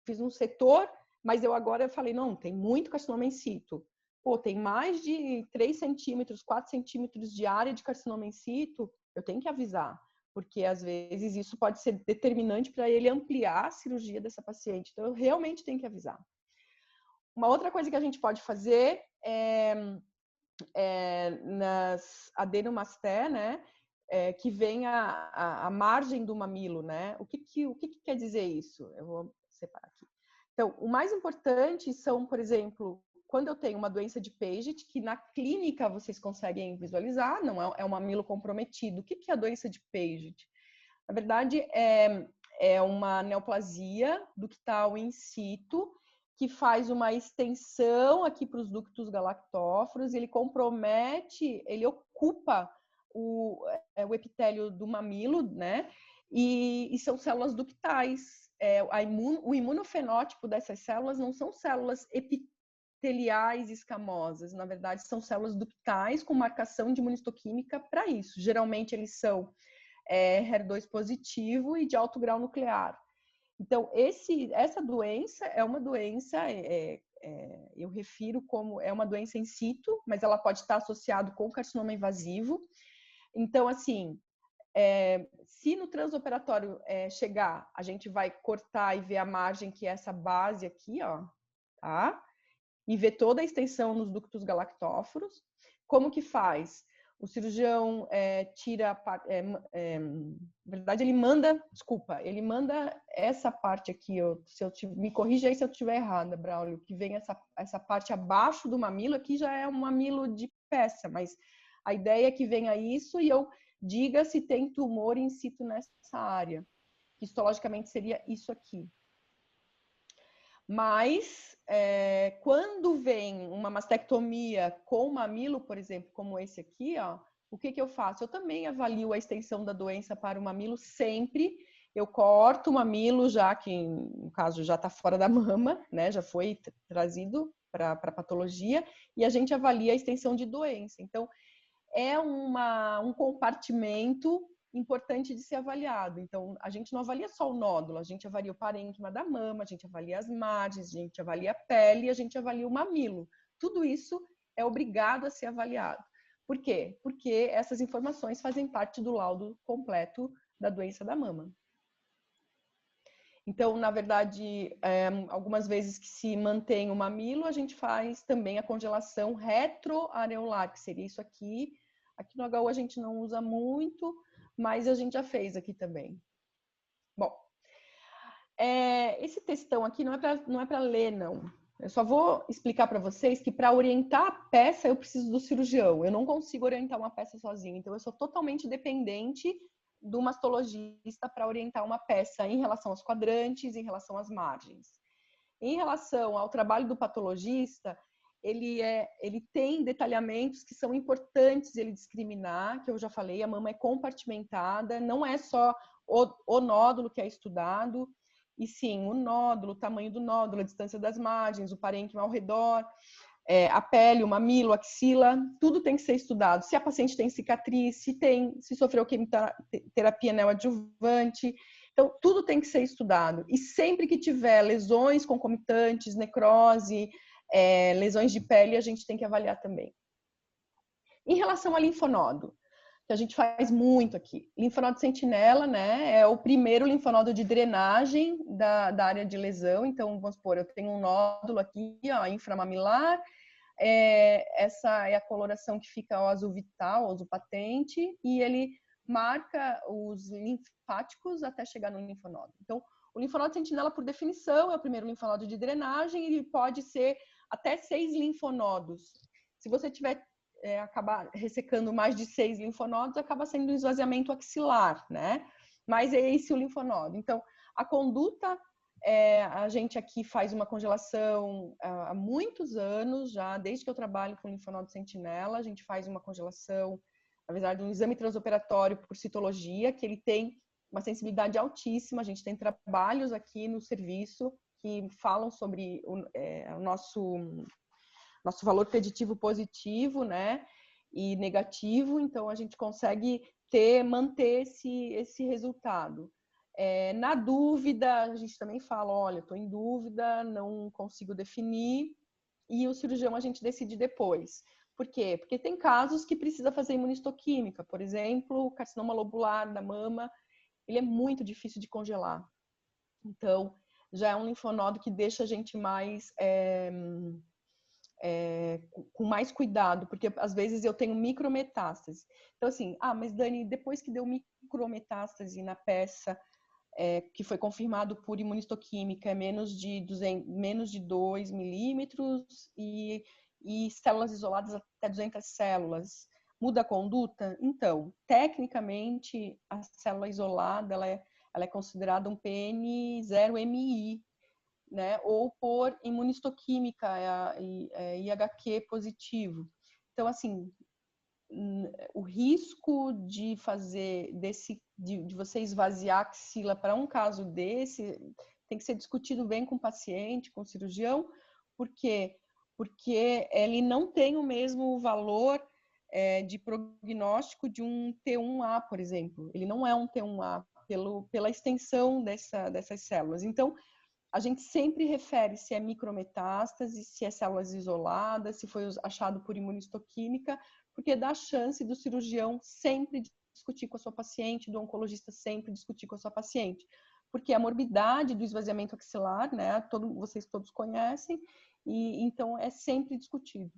fiz um setor, mas eu falei, não, tem muito carcinoma in situ. Pô, tem mais de 3 centímetros, 4 centímetros de área de carcinoma in situ, eu tenho que avisar, porque às vezes isso pode ser determinante para ele ampliar a cirurgia dessa paciente. Então, eu realmente tenho que avisar. Uma outra coisa que a gente pode fazer nas adenomasté, né? Que vem a margem do mamilo, né? O que quer dizer isso? Eu vou separar aqui. Então, o mais importante são, por exemplo, quando eu tenho uma doença de Paget, que na clínica vocês conseguem visualizar, não é um mamilo comprometido. O que é a doença de Paget? Na verdade, é uma neoplasia ductal in situ, que faz uma extensão aqui para os ductos galactóforos, ele compromete, ele ocupa o epitélio do mamilo, né? E são células ductais. O imunofenótipo dessas células não são células epiteliais escamosas, na verdade são células ductais com marcação de imunistoquímica para isso. Geralmente eles são HER2 positivo e de alto grau nuclear. Então, essa doença é uma doença, eu refiro como é uma doença in situ, mas ela pode estar associada com carcinoma invasivo. Então, assim, se no transoperatório chegar, a gente vai cortar e ver a margem, que é essa base aqui, ó, tá? E ver toda a extensão nos ductos galactóforos. Como que faz? O cirurgião tira, na verdade ele manda essa parte aqui, me corrija aí se eu estiver errada, Braulio, que vem essa parte abaixo do mamilo, aqui já é um mamilo de peça, mas a ideia é que venha isso e eu diga se tem tumor in situ nessa área, que histologicamente seria isso aqui. Mas, quando vem uma mastectomia com mamilo, por exemplo, como esse aqui, ó, o que eu faço? Eu também avalio a extensão da doença para o mamilo sempre. Eu corto o mamilo, já que, no caso, já está fora da mama, né? Já foi trazido para a patologia, e a gente avalia a extensão de doença. Então, é um compartimento importante de ser avaliado. Então, a gente não avalia só o nódulo, a gente avalia o parênquima da mama, a gente avalia as margens, a gente avalia a pele, a gente avalia o mamilo. Tudo isso é obrigado a ser avaliado. Por quê? Porque essas informações fazem parte do laudo completo da doença da mama. Então, na verdade, algumas vezes que se mantém o mamilo, a gente faz também a congelação retroareolar, que seria isso aqui. Aqui no HU a gente não usa muito, mas a gente já fez aqui também. Bom, esse textão aqui não é para ler, não. Eu só vou explicar para vocês que para orientar a peça eu preciso do cirurgião. Eu não consigo orientar uma peça sozinha, então eu sou totalmente dependente do mastologista para orientar uma peça em relação aos quadrantes, em relação às margens. Em relação ao trabalho do patologista, ele tem detalhamentos que são importantes ele discriminar, que eu já falei, a mama é compartimentada, não é só o nódulo que é estudado, e sim o nódulo, o tamanho do nódulo, a distância das margens, o parênquima ao redor, a pele, o mamilo, a axila, tudo tem que ser estudado. Se a paciente tem cicatriz, se sofreu quimioterapia neoadjuvante, Então, tudo tem que ser estudado. E sempre que tiver lesões concomitantes, necrose, lesões de pele, a gente tem que avaliar também. Em relação a linfonodo, que a gente faz muito aqui. Linfonodo sentinela, né? É o primeiro linfonodo de drenagem da área de lesão. Então, vamos supor, eu tenho um nódulo aqui, ó, inframamilar. Essa é a coloração que fica o azul vital, o azul patente, e ele marca os linfáticos até chegar no linfonodo. Então, o linfonodo sentinela, por definição, é o primeiro linfonodo de drenagem, e ele pode ser até 6 linfonodos. Se você tiver acabar ressecando mais de 6 linfonodos, acaba sendo um esvaziamento axilar, né? Mas é esse o linfonodo. Então, a conduta, a gente aqui faz uma congelação há muitos anos já, desde que eu trabalho com linfonodo sentinela, a gente faz uma congelação, na verdade, um exame transoperatório por citologia, que ele tem uma sensibilidade altíssima. A gente tem trabalhos aqui no serviço que falam sobre o nosso valor preditivo positivo, né, e negativo, então a gente consegue manter esse resultado. Na dúvida, a gente também fala, olha, estou em dúvida, não consigo definir, e o cirurgião a gente decide depois. Por quê? Porque tem casos que precisa fazer imunistoquímica, por exemplo, o carcinoma lobular da mama, ele é muito difícil de congelar. Então, já é um linfonodo que deixa a gente mais... com mais cuidado, porque às vezes eu tenho micrometástase. Então, assim, mas Dani, depois que deu micrometástase na peça, que foi confirmado por imunistoquímica, é menos de 2 milímetros e células isoladas até 200 células, muda a conduta? Então, tecnicamente, a célula isolada, ela é considerada um PN 0MI, né, ou por imunistoquímica, IHQ positivo. Então, assim, o risco de fazer de você esvaziar a axila para um caso desse tem que ser discutido bem com o paciente, com o cirurgião. Por quê? Porque ele não tem o mesmo valor de prognóstico de um T1A, por exemplo. Ele não é um T1A pela extensão dessas células. Então, a gente sempre refere se é micrometástase, se é células isoladas, se foi achado por imunistoquímica, porque dá chance do cirurgião sempre discutir com a sua paciente, do oncologista sempre discutir com a sua paciente. Porque a morbidade do esvaziamento axilar, né, vocês todos conhecem, e então é sempre discutido.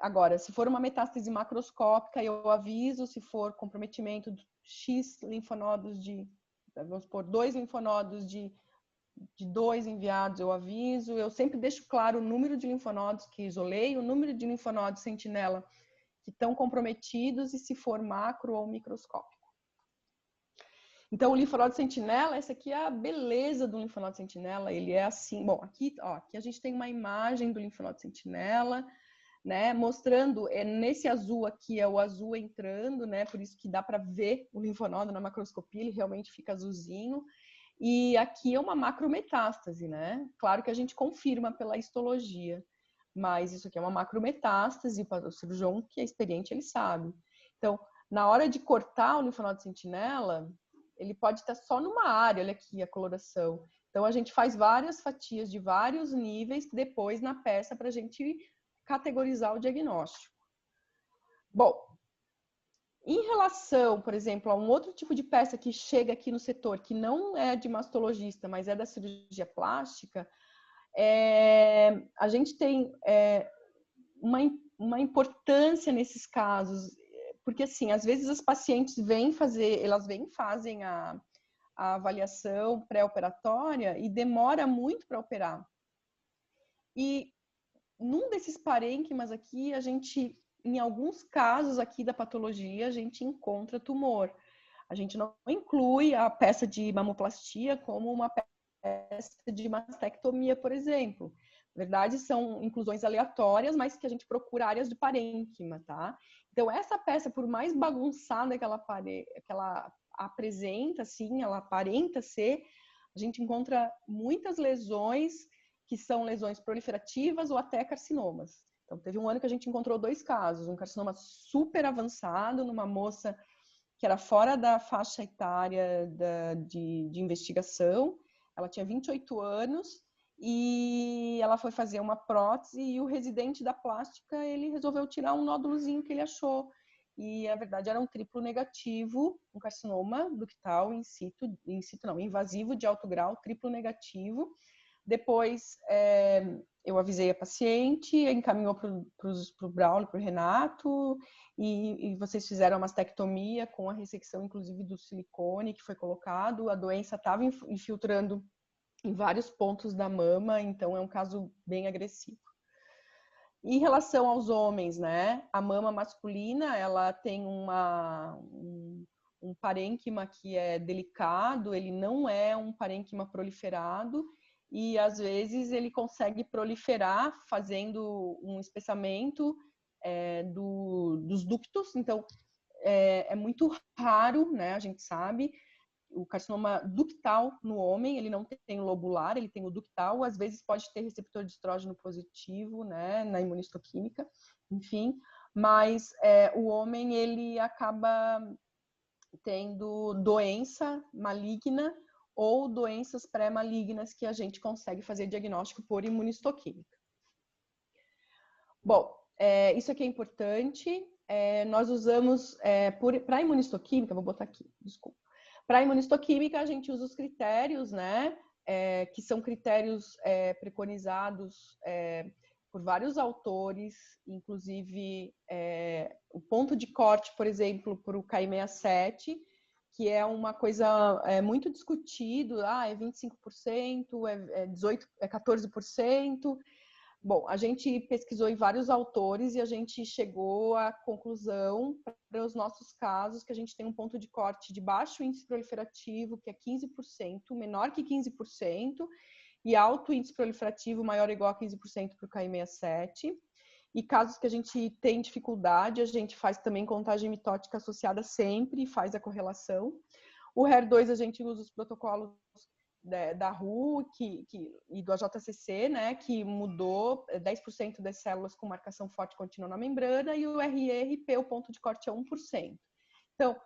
Agora, se for uma metástase macroscópica, eu aviso. Se for comprometimento de X linfonodos vamos supor, 2 linfonodos de 2 enviados, eu aviso. Eu sempre deixo claro o número de linfonodos que isolei, o número de linfonodos sentinela que estão comprometidos e se for macro ou microscópico. Então, o linfonodo sentinela, essa aqui é a beleza do linfonodo sentinela. Ele é assim, bom, aqui a gente tem uma imagem do linfonodo sentinela, né, mostrando, nesse azul aqui é o azul entrando, né, por isso que dá para ver o linfonodo na macroscopia, ele realmente fica azulzinho. E aqui é uma macrometástase, né? Claro que a gente confirma pela histologia, mas isso aqui é uma macrometástase, o cirurgião que é experiente, ele sabe. Então, na hora de cortar o linfonodo sentinela, ele pode estar só numa área, olha aqui a coloração. Então, a gente faz várias fatias de vários níveis depois na peça para a gente categorizar o diagnóstico. Bom, em relação, por exemplo, a um outro tipo de peça que chega aqui no setor, que não é de mastologista, mas é da cirurgia plástica, a gente tem uma importância nesses casos, porque assim, às vezes as pacientes fazem a avaliação pré-operatória e demora muito para operar. E num desses parênquimas aqui, a gente, em alguns casos aqui da patologia, a gente encontra tumor. A gente não inclui a peça de mamoplastia como uma peça de mastectomia, por exemplo. Na verdade, são inclusões aleatórias, mas que a gente procura áreas de parênquima, tá? Então, essa peça, por mais bagunçada que ela apresenta, assim, ela aparenta ser, a gente encontra muitas lesões que são lesões proliferativas ou até carcinomas. Então, teve um ano que a gente encontrou 2 casos, um carcinoma super avançado numa moça que era fora da faixa etária de investigação. Ela tinha 28 anos e ela foi fazer uma prótese e o residente da plástica, ele resolveu tirar um nódulozinho que ele achou. E, na verdade, era um triplo negativo, um carcinoma ductal invasivo de alto grau, triplo negativo. Depois, eu avisei a paciente, encaminhou para o Braulio, para o Renato, e vocês fizeram a mastectomia com a ressecção, inclusive, do silicone que foi colocado. A doença estava infiltrando em vários pontos da mama, então é um caso bem agressivo. Em relação aos homens, né? A mama masculina, ela tem um parênquima que é delicado, ele não é um parênquima proliferado, e às vezes ele consegue proliferar fazendo um espessamento dos ductos, então é muito raro, né? A gente sabe. O carcinoma ductal no homem, ele não tem lobular, ele tem o ductal, às vezes pode ter receptor de estrógeno positivo, né, na imunistoquímica, enfim, mas o homem, ele acaba tendo doença maligna ou doenças pré-malignas que a gente consegue fazer diagnóstico por imunistoquímica. Bom, isso aqui é importante, nós usamos, para imunistoquímica, vou botar aqui, desculpa. Para a imunistoquímica, a gente usa os critérios, né, que são critérios preconizados por vários autores, inclusive o ponto de corte, por exemplo, para o Ki67, que é uma coisa muito discutido, é 25%, é 18%, é 14%. Bom, a gente pesquisou em vários autores e a gente chegou à conclusão, para os nossos casos, que a gente tem um ponto de corte de baixo índice proliferativo, que é 15%, menor que 15%, e alto índice proliferativo maior ou igual a 15% para o Ki67. E casos que a gente tem dificuldade, a gente faz também contagem mitótica associada sempre e faz a correlação. O HER2, a gente usa os protocolos da RU e do AJCC, né, que mudou 10% das células com marcação forte contínua na membrana, e o RERP, o ponto de corte é 1%. Então,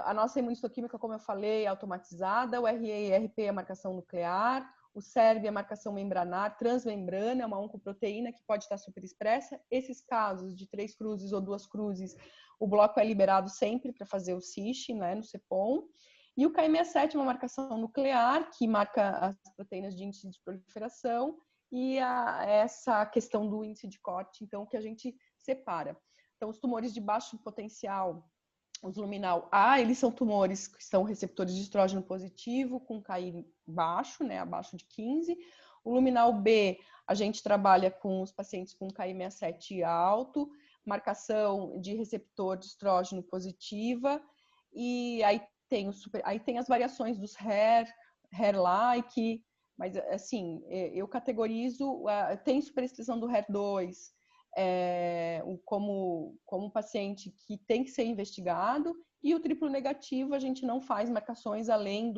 a nossa imunistoquímica, como eu falei, é automatizada, o RERP é a marcação nuclear, o SERB é a marcação membranar, transmembrana, é uma oncoproteína que pode estar superexpressa. Esses casos de 3 cruzes ou 2 cruzes, o bloco é liberado sempre para fazer o CISH, né, no CEPOM. E o Ki67 é uma marcação nuclear, que marca as proteínas de índice de proliferação, e essa questão do índice de corte, então, que a gente separa. Então, os tumores de baixo potencial, os luminal A, eles são tumores que são receptores de estrógeno positivo, com Ki baixo, né, abaixo de 15. O luminal B, a gente trabalha com os pacientes com Ki67 alto, marcação de receptor de estrógeno positiva, e aí tem as variações dos HER-like, mas assim, eu categorizo, tem superexpressão do HER2 como um paciente que tem que ser investigado, e o triplo negativo a gente não faz marcações além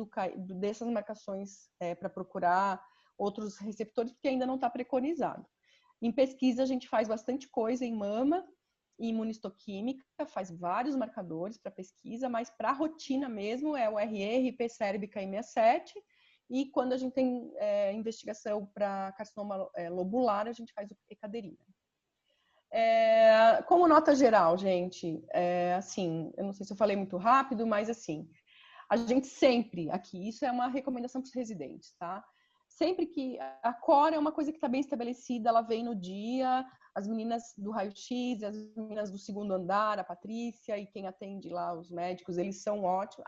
dessas marcações para procurar outros receptores, porque ainda não está preconizado. Em pesquisa a gente faz bastante coisa em mama, em imunistoquímica, faz vários marcadores para pesquisa, mas para a rotina mesmo é o RERP, SERB, Ki67, e quando a gente tem investigação para carcinoma lobular, a gente faz o ecaderina. Como nota geral, gente, assim, eu não sei se eu falei muito rápido, mas assim, a gente sempre aqui, isso é uma recomendação para os residentes, tá? Sempre que a core é uma coisa que está bem estabelecida, ela vem no dia, as meninas do raio-x, as meninas do segundo andar, a Patrícia e quem atende lá, os médicos, eles são ótimos.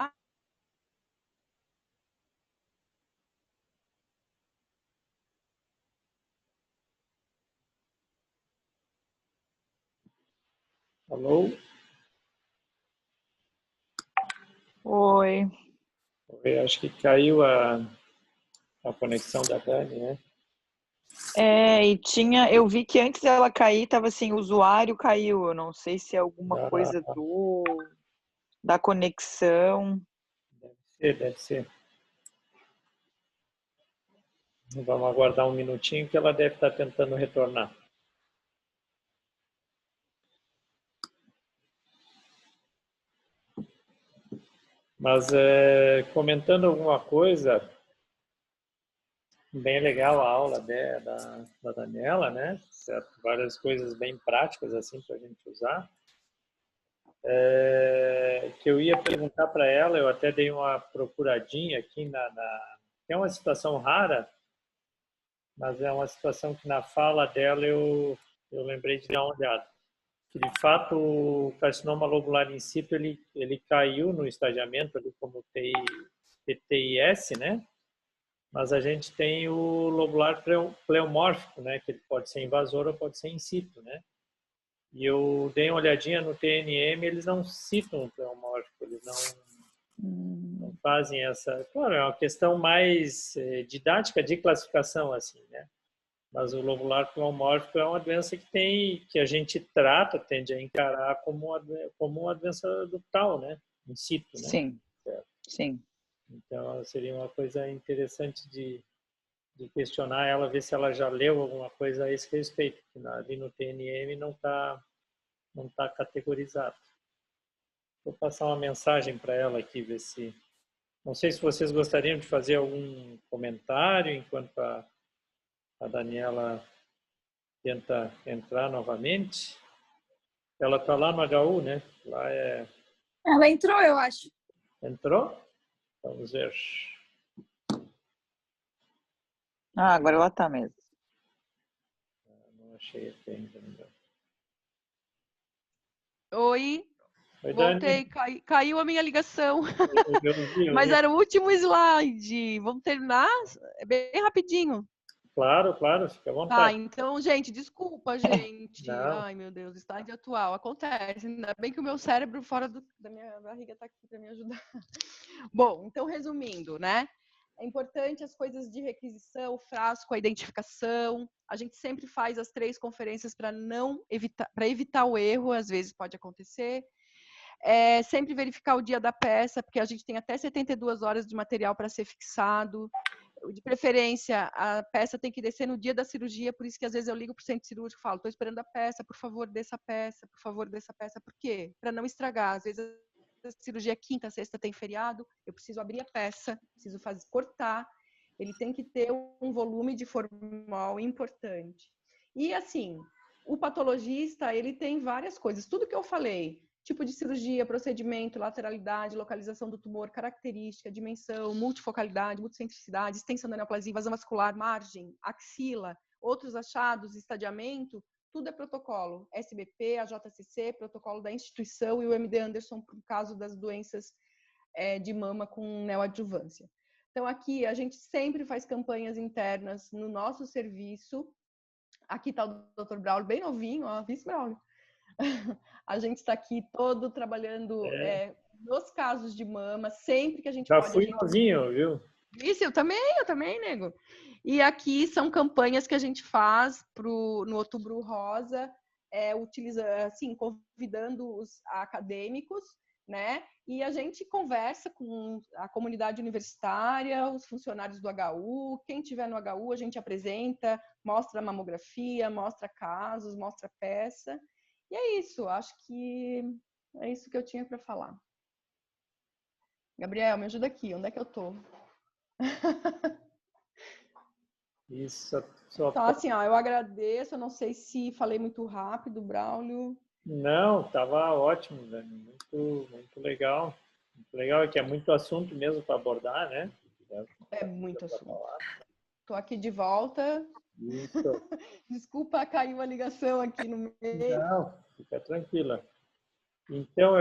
Alô? Oi. Oi, acho que caiu a conexão da Dani, né? E eu vi que antes dela cair, tava assim, o usuário caiu. Eu não sei se é alguma coisa da conexão. Deve ser. Vamos aguardar um minutinho que ela deve estar tentando retornar. Mas comentando alguma coisa, bem legal a aula da Daniela, né? Certo? Várias coisas bem práticas assim para a gente usar. Que eu ia perguntar para ela, eu até dei uma procuradinha aqui é uma situação rara, mas é uma situação que na fala dela eu lembrei de dar uma olhada. Que de fato o carcinoma lobular in situ ele caiu no estadiamento ali como TIS, né? Mas a gente tem o lobular pleomórfico, né? Que ele pode ser invasor ou pode ser in situ, né? E eu dei uma olhadinha no TNM, eles não citam o pleomórfico, eles não fazem essa... Claro, é uma questão mais didática de classificação, assim, né? Mas o lobular pleomórfico é uma doença que a gente trata, tende a encarar como uma doença ductal, né? In situ, né? Sim, Certo. sim. Então, seria uma coisa interessante de questionar ela, ver se ela já leu alguma coisa a esse respeito, porque ali no TNM não tá categorizado. Vou passar uma mensagem para ela aqui, ver se... Não sei se vocês gostariam de fazer algum comentário enquanto a Daniela tenta entrar novamente. Ela está lá no HU, né? Lá Ela entrou, eu acho. Entrou? Vamos ver. Ah, agora ela tá mesmo. Não achei aqui ainda. Oi, Oi, voltei, Dani. caiu a minha ligação. Eu vi. Mas era o último slide. Vamos terminar? É bem rapidinho. Claro, fica à Tá, vontade. então, gente, desculpa, gente. Não. Ai, meu Deus, slide atual. Acontece. Ainda bem que o meu cérebro fora da minha barriga tá aqui para me ajudar. Bom, então, resumindo, né? É importante as coisas de requisição, o frasco, a identificação. A gente sempre faz as 3 conferências para evitar o erro, às vezes pode acontecer. Sempre verificar o dia da peça, porque a gente tem até 72 horas de material para ser fixado. De preferência, a peça tem que descer no dia da cirurgia, por isso que às vezes eu ligo para o centro cirúrgico e falo, estou esperando a peça, por favor, desça a peça, por favor, desça a peça. Por quê? Para não estragar. Às vezes a cirurgia é quinta, sexta tem feriado, eu preciso abrir a peça, preciso cortar, ele tem que ter um volume de formol importante. E assim, o patologista, ele tem várias coisas, tudo que eu falei, tipo de cirurgia, procedimento, lateralidade, localização do tumor, característica, dimensão, multifocalidade, multicentricidade, extensão da neoplasia, invasão vascular, margem, axila, outros achados, estadiamento, tudo é protocolo. SBP, a JCC, protocolo da instituição e o MD Anderson, por caso das doenças de mama com neoadjuvância. Então, aqui a gente sempre faz campanhas internas no nosso serviço. Aqui está o Dr. Braulio, bem novinho, ó, vice Braulio. A gente está aqui todo trabalhando nos casos de mama, sempre que a gente Já pode. fui novinho, viu? Isso, eu também, nego. E aqui são campanhas que a gente faz no Outubro Rosa, assim, convidando os acadêmicos, né? E a gente conversa com a comunidade universitária, os funcionários do HU, quem tiver no HU a gente apresenta, mostra a mamografia, mostra casos, mostra peça. E é isso, acho que é isso que eu tinha para falar. Gabriel, me ajuda aqui, onde é que eu tô? Isso. Então, assim, ó, eu agradeço, eu não sei se falei muito rápido, Braulio. Não, estava ótimo, né? Muito legal. Muito legal, é que é muito assunto mesmo para abordar, né? É muito assunto. Tô aqui de volta. Isso. Desculpa, caiu a ligação aqui no meio. Não, fica tranquila. Então,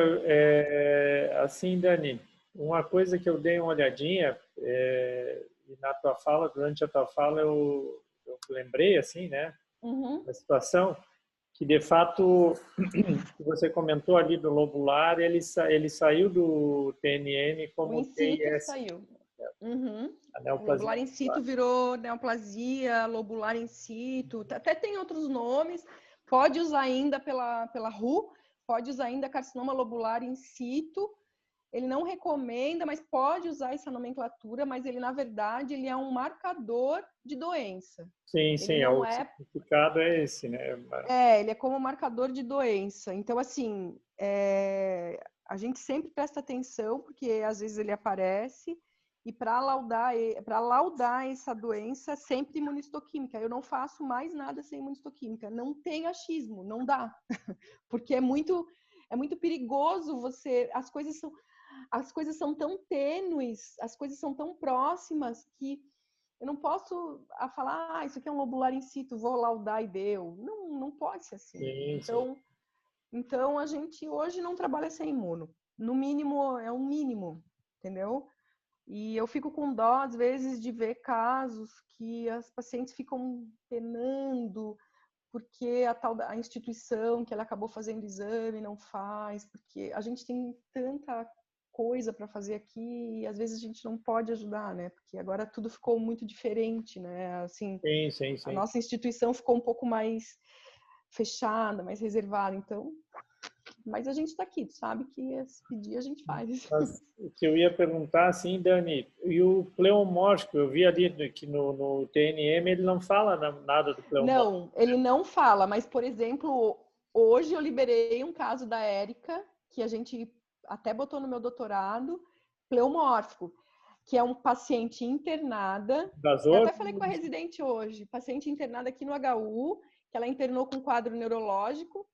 assim, Dani, uma coisa que eu dei uma olhadinha, e na tua fala, durante a tua fala, eu lembrei, assim, né, da situação, que de fato, que você comentou ali do lobular, ele saiu do TNM como O in situ TIS. saiu. A neoplasia Lobular in situ virou neoplasia, lobular in situ, até tem outros nomes. Pode usar ainda pela RU, pode usar ainda carcinoma lobular in situ. Ele não recomenda, mas pode usar essa nomenclatura, mas ele, na verdade, ele é um marcador de doença. Sim, não o significado é esse, né? Ele é como marcador de doença. Então, assim, a gente sempre presta atenção, porque às vezes ele aparece, e para laudar essa doença, sempre imunistoquímica. Eu não faço mais nada sem imunistoquímica. Não tem achismo, não dá. Porque é muito perigoso você... As coisas são tão tênues, as coisas são tão próximas que eu não posso falar, isso aqui é um lobular in situ, vou laudar e deu. Não pode ser assim. Sim. Então, a gente hoje não trabalha sem imuno. No mínimo, é um mínimo, entendeu? E eu fico com dó, às vezes, de ver casos que as pacientes ficam penando porque a instituição que ela acabou fazendo exame não faz, porque a gente tem tanta coisa para fazer aqui e às vezes a gente não pode ajudar, né? Porque agora tudo ficou muito diferente, né? Assim, Sim. a nossa instituição ficou um pouco mais fechada, mais reservada, então... Mas a gente está aqui, tu sabe que se pedir a gente faz. Mas o que eu ia perguntar, assim, Dani, e o pleomórfico, eu vi ali que no TNM ele não fala nada do pleomórfico. Não, ele não fala, mas, por exemplo, hoje eu liberei um caso da Érica, que a gente até botou no meu doutorado, pleomórfico, que é um paciente internada. Eu até falei com a residente hoje, paciente internada aqui no HU, que ela internou com quadro neurológico,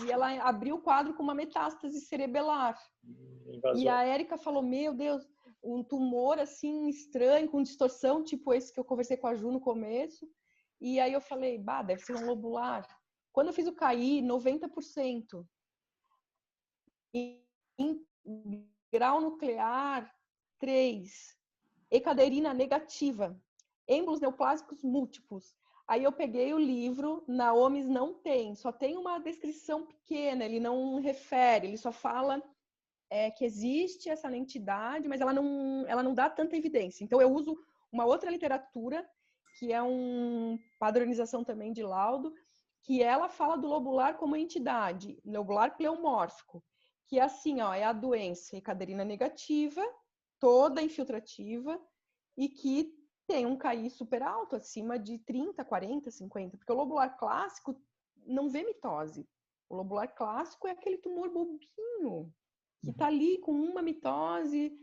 e ela abriu o quadro com uma metástase cerebelar. E a Érica falou, meu Deus, um tumor assim estranho, com distorção, tipo esse que eu conversei com a Ju no começo. E aí eu falei, deve ser um lobular. Quando eu fiz o KI, 90%. Em grau nuclear, 3. Ecaderina negativa. Êmbolos neoplásicos múltiplos. Aí eu peguei o livro, na OMS não tem, só tem uma descrição pequena, ele não refere, ele só fala que existe essa entidade, mas ela não dá tanta evidência. Então eu uso uma outra literatura, que é uma padronização também de laudo, que ela fala do lobular como entidade, lobular pleomórfico, que é assim, é a doença ecaderina negativa, toda infiltrativa, e que tem um KI super alto, acima de 30, 40, 50, porque o lobular clássico não vê mitose. O lobular clássico é aquele tumor bobinho, que está ali com uma mitose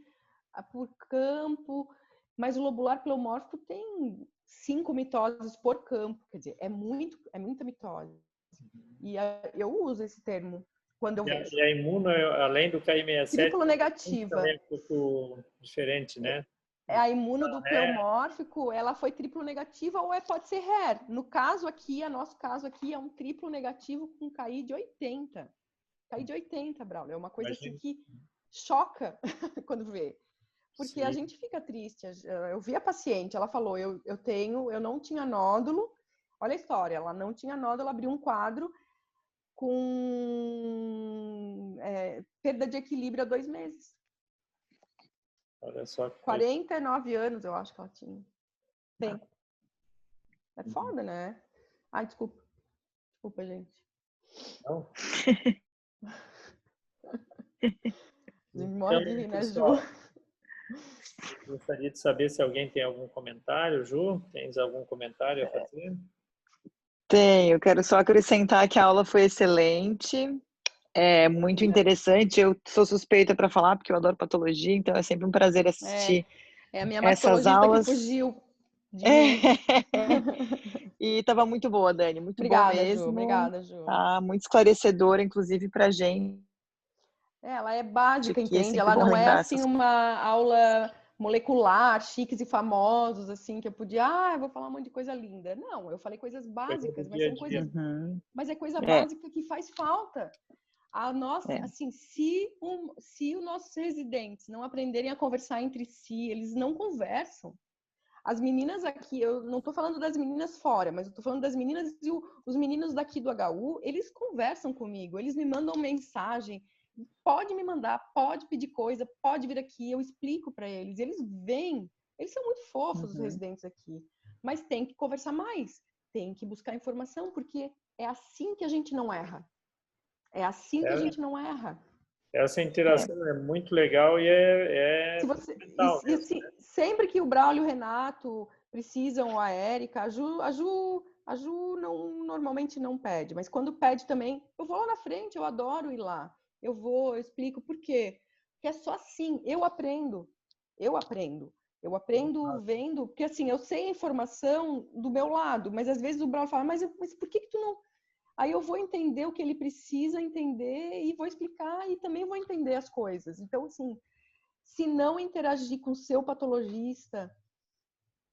por campo, mas o lobular pleomórfico tem 5 mitoses por campo, quer dizer, é muita mitose. E eu uso esse termo quando eu vejo. E a imuno, além do KI67, triplo negativa. Também é um pouco diferente, né? A imuno do pleomórfico, ela foi triplo negativa ou pode ser rare. No caso aqui, nosso caso aqui é um triplo negativo com KI de 80. KI de 80, Braulio. É uma coisa assim que choca quando vê. Porque a gente fica triste. Eu vi a paciente, ela falou, eu não tinha nódulo. Olha a história, ela não tinha nódulo, ela abriu um quadro com perda de equilíbrio há 2 meses. Olha só. 49 anos, eu acho que ela tinha. Bem. É foda, né? Ai, desculpa. Desculpa, gente. Não? Morre de rir, né, Ju? Gostaria de saber se alguém tem algum comentário. Ju, tens algum comentário a fazer? Tenho, quero só acrescentar que a aula foi excelente, é muito interessante. Eu sou suspeita para falar, porque eu adoro patologia, então é sempre um prazer assistir a minha essas aulas. Que fugiu de E estava muito boa, Dani, muito obrigada, bom mesmo. Ju, obrigada, Ju. Tá muito esclarecedora, inclusive, para a gente. Ela é básica, entende? É ela não é assim uma aula molecular, chiques e famosos, assim, que eu podia, eu vou falar um monte de coisa linda. Não, eu falei coisas básicas, mas são coisas... Mas é coisa básica que faz falta. A nossa, assim, se os nossos residentes não aprenderem a conversar entre si, eles não conversam. As meninas aqui, eu não estou falando das meninas fora, mas eu estou falando das meninas e os meninos daqui do HU, eles conversam comigo, eles me mandam mensagem, pode me mandar, pode pedir coisa, pode vir aqui, eu explico para eles. Eles vêm, eles são muito fofos, os residentes aqui, mas tem que conversar mais, tem que buscar informação, porque é assim que a gente não erra. É assim que a gente não erra. Essa interação é muito legal e fundamental. Sempre que o Braulio e o Renato precisam, ou a Érica, a Ju normalmente não pede, mas quando pede também, eu vou lá na frente, eu adoro ir lá. eu explico por quê. Porque é só assim, eu aprendo vendo, porque assim, eu sei a informação do meu lado, mas às vezes o Braulio fala, mas por que tu não... Aí eu vou entender o que ele precisa entender e vou explicar e também vou entender as coisas. Então, assim, se não interagir com o seu patologista,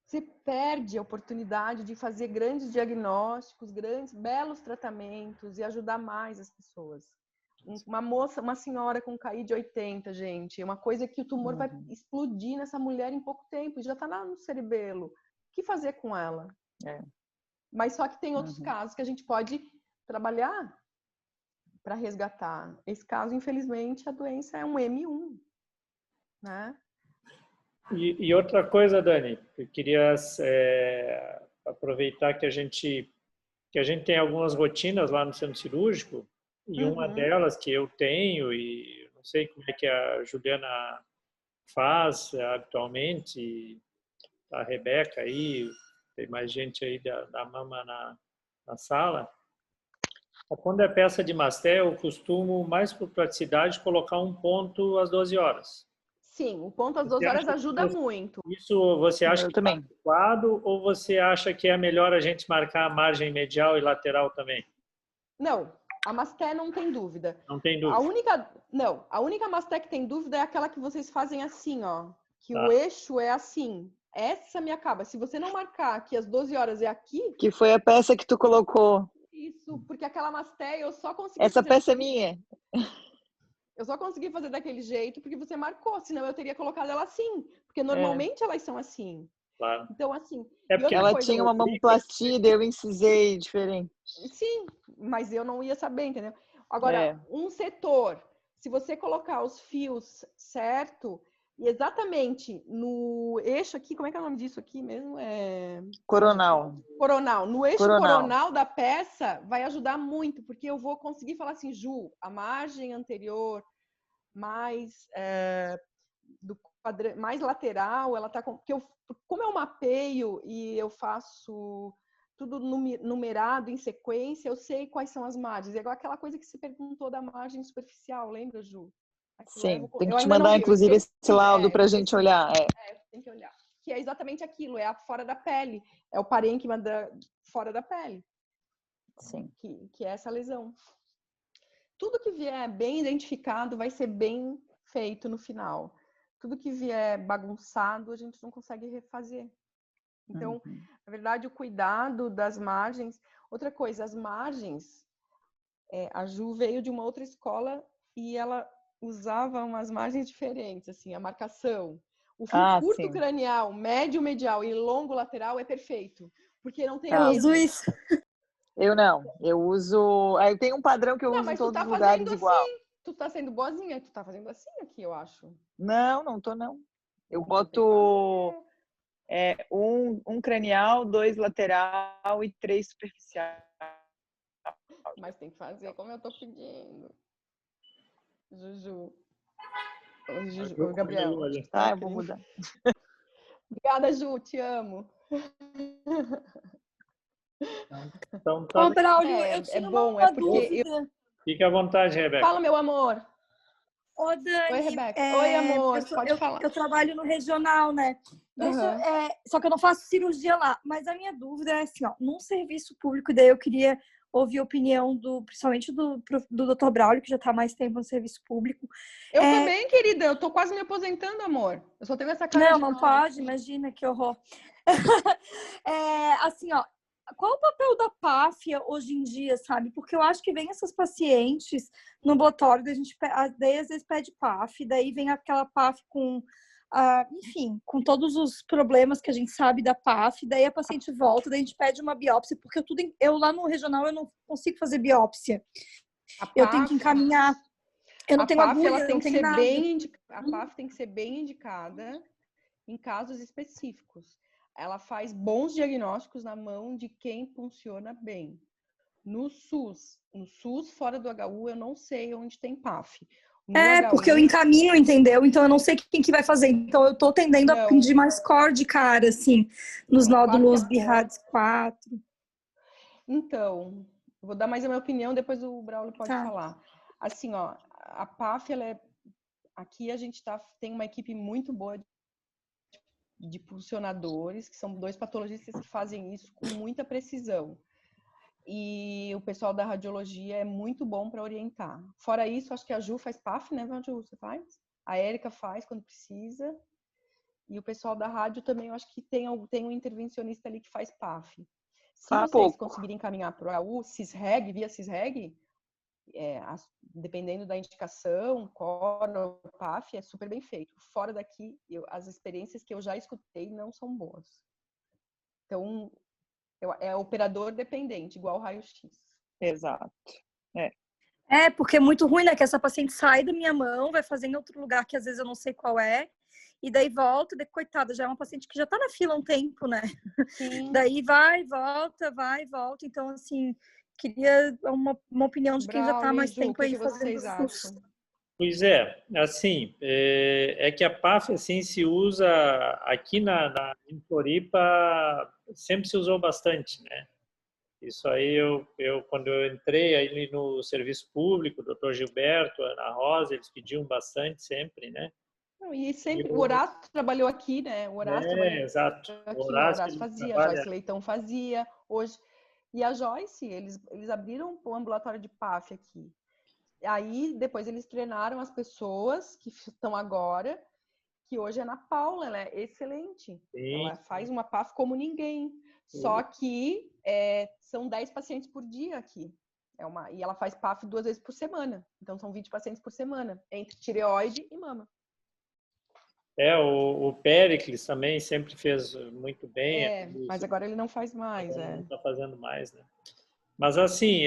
você perde a oportunidade de fazer grandes diagnósticos, belos tratamentos e ajudar mais as pessoas. Uma senhora com KI de 80, gente, é uma coisa que o tumor vai explodir nessa mulher em pouco tempo, já está no cerebelo. O que fazer com ela? Mas só que tem outros casos que a gente pode trabalhar para resgatar. Esse caso, infelizmente, a doença é um M1, né? E outra coisa, Dani, eu queria aproveitar que a gente tem algumas rotinas lá no centro cirúrgico, e uma delas que eu tenho, e não sei como é que a Juliana faz habitualmente, a Rebeca aí, tem mais gente aí da mama na sala. Quando é peça de masté, eu costumo, mais por praticidade, colocar um ponto às 12 horas. Sim, o ponto às 12 horas ajuda muito. Isso você acha Eu que também. é adequado, ou você acha que é melhor a gente marcar a margem medial e lateral também? Não, a masté não tem dúvida. Não tem dúvida. A única masté que tem dúvida é aquela que vocês fazem assim, ó. Que Tá. o eixo é assim. Essa me acaba. Se você não marcar que às 12 horas é aqui... Que foi a peça que tu colocou. Isso, porque aquela masté eu só consegui Essa fazer... peça é minha. Eu só consegui fazer daquele jeito porque você marcou, senão eu teria colocado ela assim. Porque normalmente elas são assim. Claro. Então, assim... Porque ela tinha uma mamoplastia, eu incisei diferente. Sim, mas eu não ia saber, entendeu? Agora, um setor, se você colocar os fios certo, e exatamente no eixo aqui, como é que é o nome disso aqui mesmo? Coronal. Coronal. No eixo coronal da peça vai ajudar muito, porque eu vou conseguir falar assim, Ju, a margem anterior mais mais lateral, ela tá com... Porque como eu mapeio e eu faço tudo numerado em sequência, eu sei quais são as margens. É igual aquela coisa que você perguntou da margem superficial, lembra, Ju? Sim, tem que te mandar, inclusive, esse laudo para a gente olhar. Tem que olhar. Que é exatamente aquilo, é a fora da pele. É o parênquima fora da pele. Sim. Que é essa lesão. Tudo que vier bem identificado vai ser bem feito no final. Tudo que vier bagunçado, a gente não consegue refazer. Então, na verdade, o cuidado das margens... Outra coisa, as margens... a Ju veio de uma outra escola e ela usava umas margens diferentes, assim, a marcação. O fio curto cranial, médio medial e longo lateral é perfeito. Porque não tem... Eu uso isso. Eu não. Eu uso... Eu tenho um padrão que eu uso em todos os lugares igual. Tu tá sendo boazinha, tu tá fazendo assim aqui, eu acho. Não tô não. Eu boto um cranial, 2 lateral e 3 superficial. Mas tem que fazer como eu tô pedindo. Juju. Juju, Gabriel. Eu vou mudar. Obrigada, Ju, te amo. Então, tá. Ô, Braulio, eu tinha uma dúvida. Fique à vontade, Rebeca. Fala, meu amor. Ô, Dani. Oi, Rebeca. Oi, amor. Pode falar. Eu trabalho no regional, né? Só que eu não faço cirurgia lá. Mas a minha dúvida é assim, ó, num serviço público, daí eu queria ouvir a opinião principalmente do Dr. Braulio, que já está há mais tempo no serviço público. Eu também, querida. Eu tô quase me aposentando, amor. Eu só tenho essa cara Não pode. Imagina, que horror. Assim, ó, qual o papel da PAF hoje em dia, sabe? Porque eu acho que vem essas pacientes no ambulatório, daí às vezes pede PAF, daí vem aquela PAF com... enfim, com todos os problemas que a gente sabe da PAF, daí a paciente volta, daí a gente pede uma biópsia, porque eu lá no regional eu não consigo fazer biópsia. Eu tenho que encaminhar. Eu não tenho agulha, não tenho nada. A PAF tem que ser bem indicada em casos específicos. Ela faz bons diagnósticos na mão de quem funciona bem. No SUS, fora do HU, eu não sei onde tem PAF. Porque eu encaminho, entendeu? Então eu não sei quem que vai fazer. Então eu tô tendendo a pedir mais cor de cara, assim, nos nódulos BIRADS 4. Então, vou dar mais a minha opinião, depois o Braulio pode falar. Assim, ó, a PAF, aqui a gente tem uma equipe muito boa de pulsionadores, que são 2 patologistas que fazem isso com muita precisão. E o pessoal da radiologia é muito bom para orientar. Fora isso, acho que a Ju faz PAF, né, Ju? Você faz? A Érica faz quando precisa. E o pessoal da rádio também, eu acho que tem um intervencionista ali que faz PAF. Se vocês conseguirem encaminhar para o CISREG, via CISREG, dependendo da indicação, coro, PAF, é super bem feito. Fora daqui, as experiências que eu já escutei não são boas. Então, é operador dependente, igual raio-x. Exato. Porque é muito ruim, né? Que essa paciente sai da minha mão, vai fazer em outro lugar que às vezes eu não sei qual é, e daí volta, coitada, já é uma paciente que já tá na fila há um tempo, né? Sim. Daí vai, volta. Então, assim, queria uma opinião de quem já tá há mais tempo aí fazendo SUS. Pois é, assim, é que a PAF, assim, se usa aqui em Floripa, sempre se usou bastante, né? Isso aí, quando eu entrei aí no serviço público, o doutor Gilberto, a Ana Rosa, eles pediam bastante sempre, né? E sempre, o Horácio trabalhou aqui, né? O Horácio trabalhou exato. aqui, o Horácio fazia, a Joyce Leitão fazia, hoje. E a Joyce, eles abriram um ambulatório de PAF aqui. Aí, depois eles treinaram as pessoas que estão agora, que hoje é Ana Paula, ela é excelente. Sim. Ela faz uma PAF como ninguém. Sim. Só que são 10 pacientes por dia aqui. E ela faz PAF 2 vezes por semana. Então, são 20 pacientes por semana, entre tireoide e mama. O Péricles também sempre fez muito bem. Mas agora ele não faz mais. Não está fazendo mais, né? Mas assim,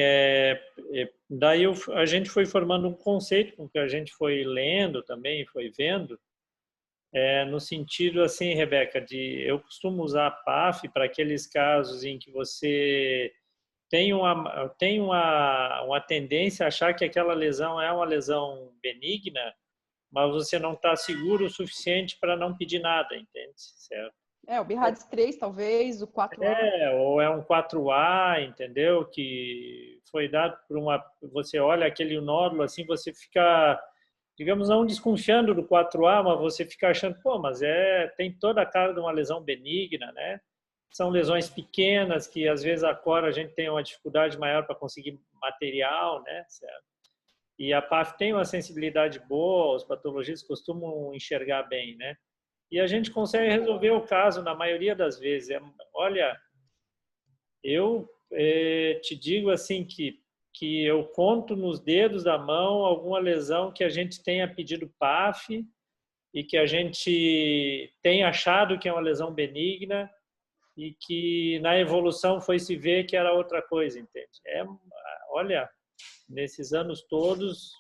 daí a gente foi formando um conceito com que a gente foi lendo também, foi vendo, no sentido assim, Rebeca, eu costumo usar a PAF para aqueles casos em que você tem uma tendência a achar que aquela lesão é uma lesão benigna, mas você não está seguro o suficiente para não pedir nada, entende? Certo? O BIRADS 3, talvez, o 4A. Ou é um 4A, entendeu? Que foi dado por você olha aquele nódulo assim, você fica, digamos, não desconfiando do 4A, mas você fica achando, pô, mas tem toda a cara de uma lesão benigna, né? São lesões pequenas que às vezes a gente tem uma dificuldade maior para conseguir material, né? Certo? E a PAF tem uma sensibilidade boa, os patologistas costumam enxergar bem, né? E a gente consegue resolver o caso na maioria das vezes. Olha, eu te digo assim que eu conto nos dedos da mão alguma lesão que a gente tenha pedido PAF e que a gente tenha achado que é uma lesão benigna e que na evolução foi se ver que era outra coisa, entende? Olha, nesses anos todos,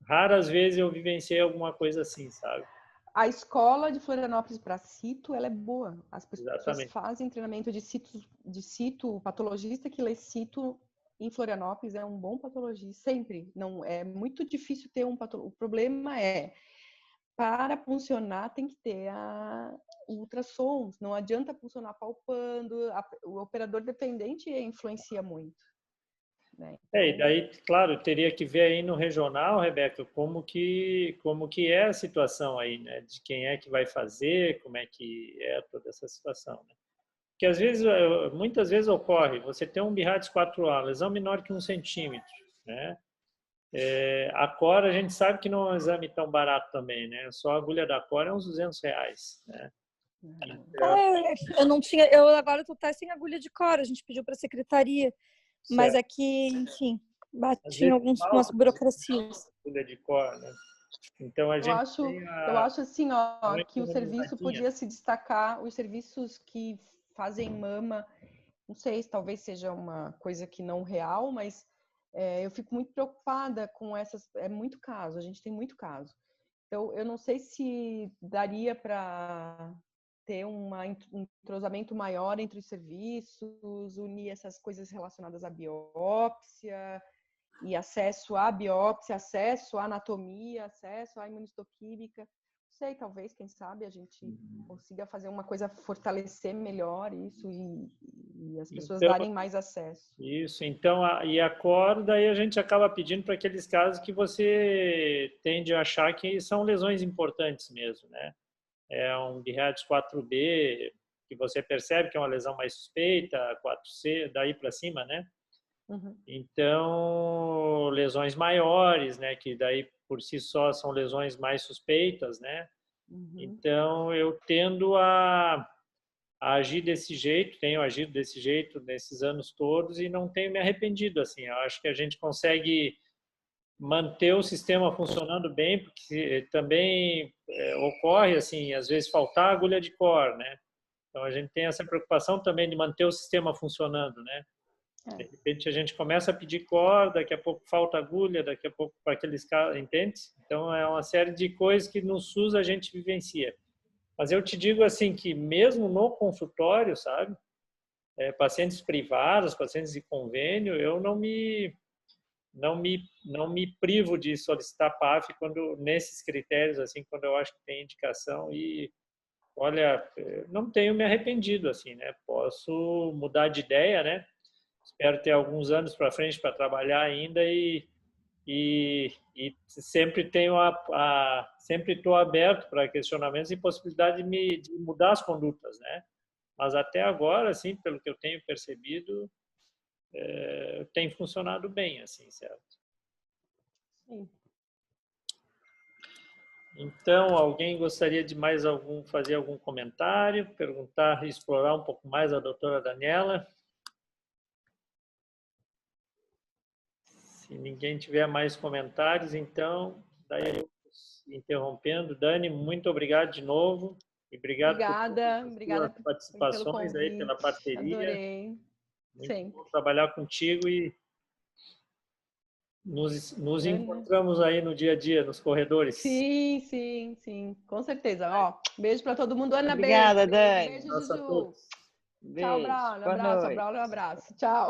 raras vezes eu vivenciei alguma coisa assim, sabe? A escola de Florianópolis para cito, ela é boa. As pessoas Exatamente. fazem treinamento de cito, o patologista que lê cito em Florianópolis é um bom patologista, sempre. Não é muito difícil ter um patologista. O problema para funcionar tem que ter ultrassons. Não adianta funcionar palpando. O operador dependente influencia muito. Né? Então... E daí, claro, teria que ver aí no regional, Rebeca, como que é a situação aí, né? De quem é que vai fazer, como é que é toda essa situação, né? Porque às vezes, muitas vezes ocorre, você tem um BIRADS 4A, lesão menor que 1 centímetro, né? A cor a gente sabe que não é um exame tão barato também, né? Só a agulha da cor é uns R$200, né? Eu não tinha, agora estou até sem agulha de cor, a gente pediu para a secretaria, certo. Mas aqui, enfim, bati em algumas burocracias. Agulha de cor, né? Então a gente eu acho assim, ó, que o serviço podia se destacar, os serviços que fazem mama, não sei se talvez seja uma coisa que não real, mas eu fico muito preocupada com essas, muito caso, a gente tem muito caso. Então, eu não sei se daria para ter um entrosamento maior entre os serviços, unir essas coisas relacionadas à biópsia e acesso à biópsia, acesso à anatomia, acesso à imunistoquímica. Não sei, talvez, quem sabe, a gente consiga fazer uma coisa, fortalecer melhor isso e E as pessoas Então, darem mais acesso. isso, então, e a corda, aí a gente acaba pedindo para aqueles casos que você tende a achar que são lesões importantes mesmo, né? É um Bihertz 4B, que você percebe que é uma lesão mais suspeita, 4C, daí para cima, né? Uhum. Então, lesões maiores, né? Que daí por si só são lesões mais suspeitas, né? Uhum. Então, eu tendo a agir desse jeito, tenho agido desse jeito nesses anos todos e não tenho me arrependido, assim. Eu acho que a gente consegue manter o sistema funcionando bem, porque também ocorre, assim, às vezes faltar agulha de cor, né? Então a gente tem essa preocupação também de manter o sistema funcionando, né? De repente a gente começa a pedir corda, daqui a pouco falta agulha, daqui a pouco para aqueles casos, entende? Então é uma série de coisas que no SUS a gente vivencia. Mas eu te digo assim que mesmo no consultório, sabe? Pacientes privados, pacientes de convênio, eu não me privo de solicitar PAF quando nesses critérios, assim, quando eu acho que tem indicação e olha, não tenho me arrependido, assim, né? Posso mudar de ideia, né? Espero ter alguns anos para frente para trabalhar ainda e sempre tenho sempre estou aberto para questionamentos e possibilidade de mudar as condutas, né? Mas até agora, assim, pelo que eu tenho percebido, tem funcionado bem, assim, certo? Sim. Então, alguém gostaria de fazer algum comentário, perguntar, explorar um pouco mais a doutora Daniela? Se ninguém tiver mais comentários, então, daí eu interrompendo. Dani, muito obrigado de novo e obrigado por todas as Obrigada suas pelo participações aí, convite. pela parceria. Adorei. Muito Sempre. bom trabalhar contigo e nos Dani. encontramos aí no dia a dia, nos corredores. Sim, sim, sim, com certeza. Ó, beijo para todo mundo. Ana, Obrigada, beijo. Dani. Beijo, Abraço a Juju. todos. Tchau, Beijo. Braulio. Boa Abraço, noite. Braulio, abraço. Tchau.